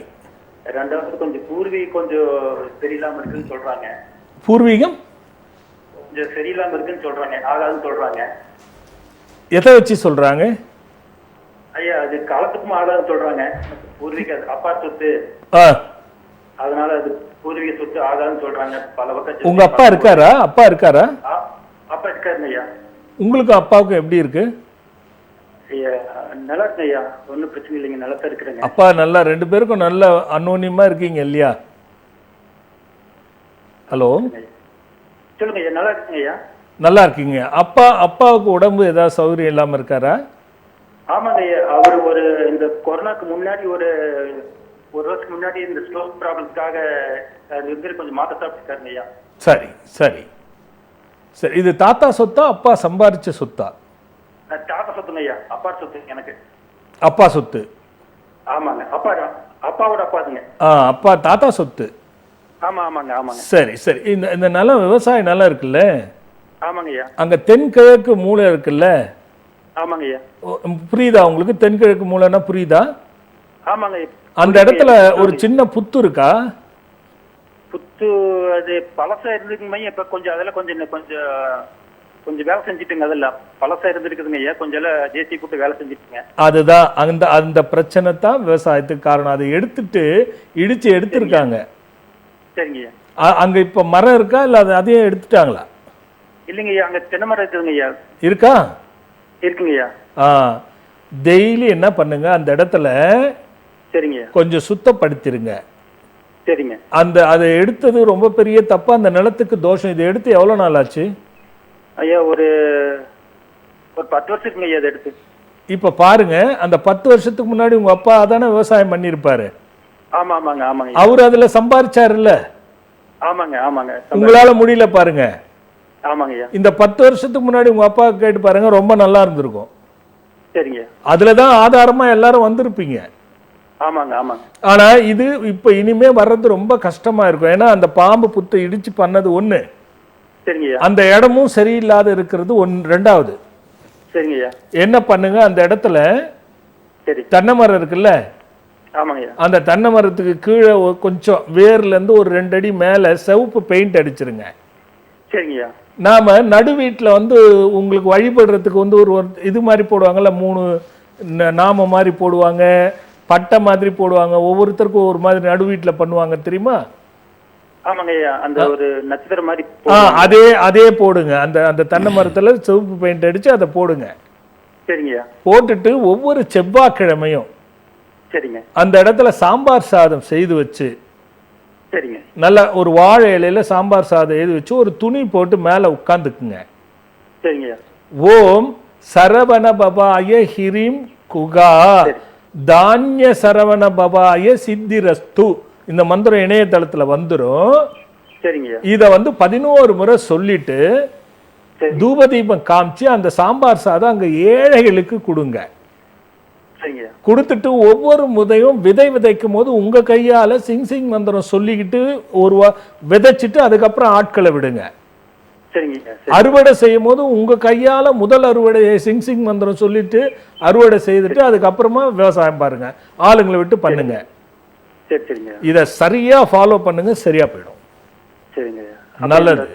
ரெண்டாவது கொஞ்சம் பூர்வீகம் கொஞ்சம் சரியில்லாம இருக்குன்னு சொல்றாங்க. பூர்வீகம் கொஞ்சம் சரியில்லாம இருக்குன்னு சொல்றாங்க, ஆகாதுன்னு சொல்றாங்க. எதை வச்சு சொல்றாங்க? ஐயா அது காலத்துக்கும் ஆகாதுன்னு சொல்றாங்க. பூர்வீக அப்பா சொத்து, அதனால அது பூர்வீக சொத்து ஆகாதுன்னு சொல்றாங்க. பல பக்கம். உங்க அப்பா இருக்காரா? அப்பா இருக்காரா? அப்பா இருக்காருங்க ஐயா. உங்களுக்கு அப்பாவுக்கும் எப்படி இருக்கு? ஐயா நல்லா இருக்கு ஐயா, ஒன்றும் பிரச்சனை இல்லைங்க, நல்லா தான் இருக்கிறேங்க. அப்பா நல்லா, ரெண்டு பேருக்கும் நல்ல அன்னோன்யமா இருக்கீங்க இல்லையா? ஹலோ சொல்லுங்க ஐயா. நல்லா இருக்குங்க ஐயா. நல்லா இருக்கீங்க. அப்பாவுக்கு உடம்பு ஏதாவது சௌகரியம் இல்லாம இருக்காரா? ஆமாங்க ஐயா, அவர் ஒரு இந்த கொரோனாக்கு முன்னாடி ஒரு வருஷத்துக்கு முன்னாடி இந்த ஸ்ட்ரோக் ப்ராப்ளம்ஸ்க்காக கொஞ்சம் மாத்த சாப்பிட்டுருக்காருங்க ஐயா. சரி சரி சரி. இது தாத்தா சொத்தா அப்பா சம்பாதிச்ச சொத்தா? தாத்தா சொத்துங்க ஐயா, அப்பா சொத்து எனக்கு. அப்பா சொத்து? ஆமாங்க, அப்பாவோட அப்பாதுங்க. அப்பா தாத்தா சொத்து. ஆமா ஆமாங்க ஆமாங்க. சரி சரி. இந்த நிலம் விவசாய நிலம் இருக்குல்ல? ஆமாங்க ஐயா. அங்க தென்கிழக்கு மூலை இருக்குல்ல? ஆமாங்க ஐயா. புரியுதா உங்களுக்கு? தென்கிழக்கு மூலைன்னா புரியுதா? ஆமாங்க. அந்த இடத்துல ஒரு சின்ன புத்து இருக்கா? புத்து அது பழசா இருந்துக்குங்க ஐயா. இப்ப கொஞ்சம் அதெல்லாம் கொஞ்சம் கொஞ்சம் கொஞ்சம் வேலை செஞ்சுட்டுங்க. அதெல்லாம் பழசா இருந்துருக்குதுங்க ஐயா. கொஞ்சம் ஜேசி போட்டு வேலை செஞ்சுட்டுங்க. அதுதான் அந்த பிரச்சனை தான் விவசாயத்துக்கு காரணம். அதை இடிச்சு எடுத்திருக்காங்க. சரிங்க ஐயா. அங்க இப்ப மரம் இருக்கா இல்ல அதையும் எடுத்துட்டாங்களா? இல்லைங்க ஐயா, அங்க தென்னை மரம் இருக்குதுங்க ஐயா. இருக்கா? இருக்குங்க ஐயா. டெய்லி என்ன பண்ணுங்க, அந்த இடத்துல சரிங்க கொஞ்சம் சுத்தப்படுத்திருங்க. சரிங்க. அதை எடுத்தது ரொம்ப பெரிய தப்பா, அந்த நிலத்துக்கு தோஷம். இதை எடுத்து எவ்வளவு நாள் ஆச்சு ஐயா? ஒரு 10 வருஷத்துக்கு ஐயா அதை எடுத்து. இப்ப பாருங்க, அந்த 10 வருஷத்துக்கு முன்னாடி உங்க அப்பா தானே விவசாயம் பண்ணிருப்பாரு. ஆமா ஆமாங்க ஆமாங்க. அவரு அதுல சம்பாதிச்சாருல்ல? ஆமாங்க ஆமாங்க. உங்களால முடியல பாருங்க. ஆமாங்க ஐயா. இந்த 10 வருஷத்துக்கு முன்னாடி உங்க அப்பா கேட்டு பாருங்க, ரொம்ப நல்லா இருந்திருக்கும். சரிங்க. அதுலதான் ஆதாரமா எல்லாரும் வந்திருப்பீங்க. ஆமாங்க ஆமாங்க. ஆனா இது இப்ப இனிமே வர்றது ரொம்ப கஷ்டமா இருக்கும். ஏன்னா அந்த பாம்பு புத்தை இடிச்சு பண்ணது ஒண்ணு, சரிங்க. அந்த இடமும் சரியில்லாத இருக்கிறது ரெண்டாவது. சரிங்க. என்ன பண்ணுங்க, அந்த இடத்துல சரி தென்னை மரம் இருக்குல்ல? ஆமாங்க. அந்த தென்னை மரத்துக்கு கீழே கொஞ்சம் வேர்ல இருந்து ஒரு 2 அடி மேல சிவப்பு பெயிண்ட் அடிச்சிருங்க. சரிங்க. நாம நடு வீட்டுல உங்களுக்கு வழிபடுறதுக்கு ஒரு இது மாதிரி போடுவாங்கல்ல, 3 நாம மாதிரி போடுவாங்க, பட்டை மாதிரி போடுவாங்க, ஒவ்வொருத்தருக்கும் ஒரு மாதிரி நடு வீட்டுல பண்ணுவாங்க தெரியுமா? ஆமாங்க ஐயா, அந்த ஒரு நட்சத்திரம் மாதிரி. அதே போடுங்க. அந்த தென்னை மரத்துல சிவப்பு பெயிண்ட் அடிச்சு அதை போடுங்க. சரிங்க. போட்டுட்டு ஒவ்வொரு செவ்வாய்க்கிழமையும் சரிங்க அந்த இடத்துல சாம்பார் சாதம் செய்து வச்சு, சரிங்க, நல்ல ஒரு வாழை இலையில சாம்பார் சாதம் எழுதி வச்சு ஒரு துணி போட்டு மேல உட்கார்ந்துக்குங்க. சரிங்க. ஓம் சரவண பபாய ஹிரீம் குகா தானிய சரவண பபாய சித்திரஸ்து, இந்த மந்திரம் இணையதளத்துல வந்துரும். சரிங்க. இத 11 முறை சொல்லிட்டு தூபதீபம் காமிச்சு அந்த சாம்பார் சாதம் அங்க ஏழைகளுக்கு கொடுங்க. கொடுத்துட்டு ஒவ்வொரு முதையும் விதைக்கும் போது உங்க கையால சிங் சிங் மந்திரம் சொல்லிக்கிட்டு விதைச்சிட்டு அதுக்கப்புறம் ஆட்களை விடுங்க. அறுவடை செய்யும் போது உங்க கையால முதல் அறுவடையை சிங் சிங் மந்திரம் சொல்லிட்டு அறுவடை செய்துட்டு அதுக்கப்புறமா விவசாயம் பாருங்க, ஆளுங்களை விட்டு பண்ணுங்க. இத சரியா ஃபாலோ பண்ணுங்க, சரியா போயிடும். நல்லது.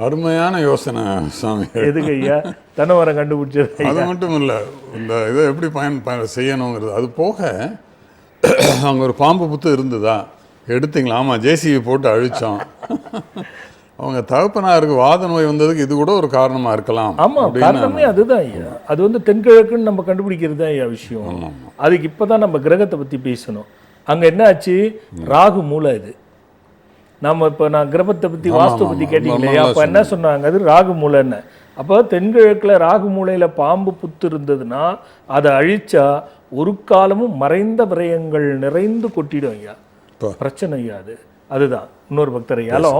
அருமையான யோசனை சாமி. எதுக்கு ஐயா தென்னை கண்டுபிடிச்சது? அது மட்டும் இல்லை, இந்த இதை எப்படி செய்யணுங்கிறது. அது போக அங்கே ஒரு பாம்பு புத்து இருந்ததா எடுத்தீங்களா? ஆமாம், ஜேசிபி போட்டு அழித்தோம். அவங்க தகப்பனாருக்கு வாத நோய் வந்ததுக்கு இது கூட ஒரு காரணமாக இருக்கலாம். ஆமாம், காரணமே அதுதான் ஐயா. அது தென்கிழக்குன்னு நம்ம கண்டுபிடிக்கிறது தான் ஐயா விஷயம். அதுக்கு இப்போ தான் நம்ம கிரகத்தை பற்றி பேசணும். அங்கே என்ன ஆச்சு? ராகு மூலை. இது நம்ம இப்போ நான் கிரகத்தை பற்றி வாஸ்து பற்றி கேட்டீங்களே, அப்போ என்ன சொன்னாங்க? அது ராகு மூலைன்னு. அப்போ தென்கிழக்கில் ராகு மூலையில் பாம்பு புத்து இருந்ததுன்னா அதை அழிச்சா ஒரு காலமும் மறைந்த விரயங்கள் நிறைந்து கொட்டிடும் ஐயா. பிரச்சனை ஐயா அது. அதுதான் இன்னொரு பக்தர். ஹலோ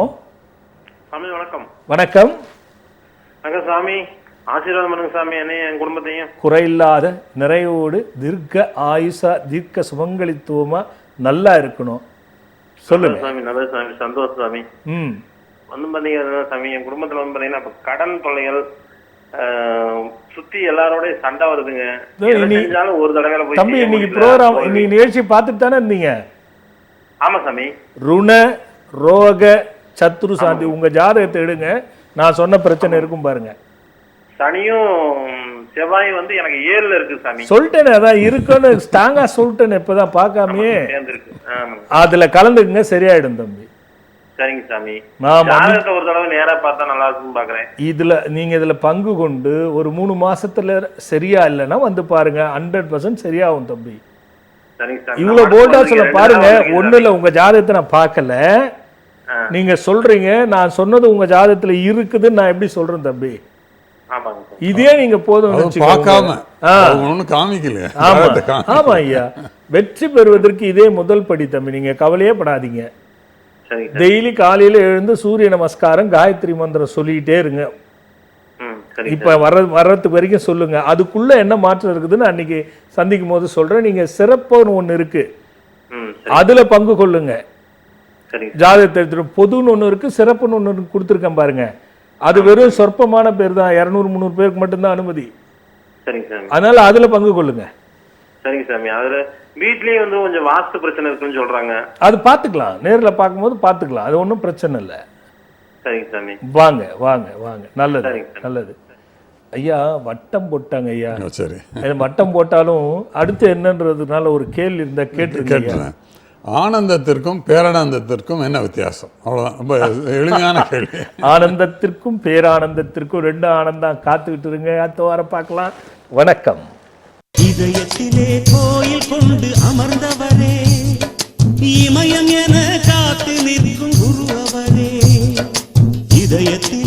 சாமி வணக்கம். வணக்கம். அங்க சாமி ஆசீர்வாதம் பண்ணுங்க சாமி, என்னையும் என் குடும்பத்தையும் குறையில்லாத நிறைவோடு தீர்க்க ஆயுசா தீர்க்க சுமங்கலித்துவமா நல்லா இருக்கணும். சொல்லுங்க சாமி. நல்லது சாமி, சந்தோஷம் சாமி. வந்து பாத்தீங்கன்னா சாமி, என் குடும்பத்துல வந்து பாத்தீங்கன்னா இப்ப கடன் தொல்லைகள் சுத்தி எல்லாரோடய சண்டை வருதுங்க. ஒரு தடவை போய் தம்பி இன்னைக்கு ப்ரோக்ராம் இன்னைக்கு நிகழ்ச்சி பார்த்துட்டு தானே இருந்தீங்க? ஆமா சாமி. ருண ரோக சத்ரு சாந்தி உங்க ஜாதகத்தை எடுங்க, நான் சொன்ன பிரச்சனை இருக்கும் பாருங்க. சனியும் செவ்வாயும் வந்து எனக்கு 7ல இருக்கு சாமி. சொல்லிட்டேனே, அதான் இருக்குன்னு ஸ்ட்ராங்கா சொல்லிட்டேன்னு இப்பதான் பார்க்காமயே. அதுல கலந்துக்குங்க, சரியாயிடும் தம்பி. சரிங்க சாமி. ஒரு தடவை நேரா பார்த்தா நல்லா இருக்கும்னு பாக்குறேன். இதுல பங்கு கொண்டு ஒரு 3 மாசத்துல சரியா இல்லைன்னா வந்து பாருங்க, 100% சரியாகும் தம்பி. இவ்வளவு போல்டா சொல்ல பாருங்க. ஒண்ணு இல்ல, உங்க ஜாதகத்தை நான் பார்க்கல, நீங்க சொல்றீங்க நான் சொன்னது உங்க ஜாதகத்துல இருக்குதுன்னு நான் எப்படி சொல்றேன் தம்பி? இதே நீங்க போதும் காமிக்கல. ஆமா ஐயா, வெற்றி பெறுவதற்கு இதே முதல் படி தம்பி. நீங்க கவலையே படாதீங்க. டெய்லி காலையில எழுந்து சூரிய நமஸ்காரம் காயத்ரி மந்திரம் சொல்லிக்கிட்டே இருங்க. இப்ப வர்றதுக்கு வரைக்கும் சொல்லுங்க. அதுக்குள்ள என்ன மாற்றம் இருக்குதுன்னு அன்னைக்கு சந்திக்கும் போது சொல்றேன். நீங்க சிறப்புன்னு ஒண்ணு இருக்கு, அதுல பங்கு கொள்ளுங்க. ஜாதகத்தை எடுத்துட்டு பொதுன்னு ஒண்ணு இருக்கு, சிறப்புன்னு ஒண்ணு கொடுத்துருக்கேன் பாருங்க. அது வெறும் சொற்பமான பேர் தான், 200-300 பேருக்கு மட்டும்தான் அனுமதி. அதனால அதுல பங்கு கொள்ளுங்க. சரிங்க சாமி. அதுல வீட்லயே வந்து கொஞ்சம் வாஸ்து பிரச்சனை இருக்குன்னு சொல்றாங்க. அது பாத்துக்கலாம், நேர்ல பார்க்கும்போது பாத்துக்கலாம், அது ஒன்றும் பிரச்சனை இல்லை. சரிங்க சாமி. வாங்க வாங்க வாங்க. நல்லது நல்லது ஐயா. வட்டம் போட்டாங்க ஐயா. சரி, வட்டம் போட்டாலும் அடுத்து என்னன்றதுனால ஒரு கேள்வி இருந்தா கேட்டுருக்கேன். ஆனந்தத்திற்கும் பேரானந்தத்திற்கும் என்ன வித்தியாசம்? அவ்வளவுதான், ரொம்ப எளிமையான கேள்வி. ஆனந்தத்திற்கும் பேரானந்தத்திற்கும் 2 ஆனந்தம். காத்துக்கிட்டு இருங்க, அடுத்த வாரம் பார்க்கலாம். வணக்கம். இதயத்திலே கோயில் கொண்டு அமர்ந்தவரே, இமயம் என காத்து நிற்கும் குரு அவரே, இதயத்தில்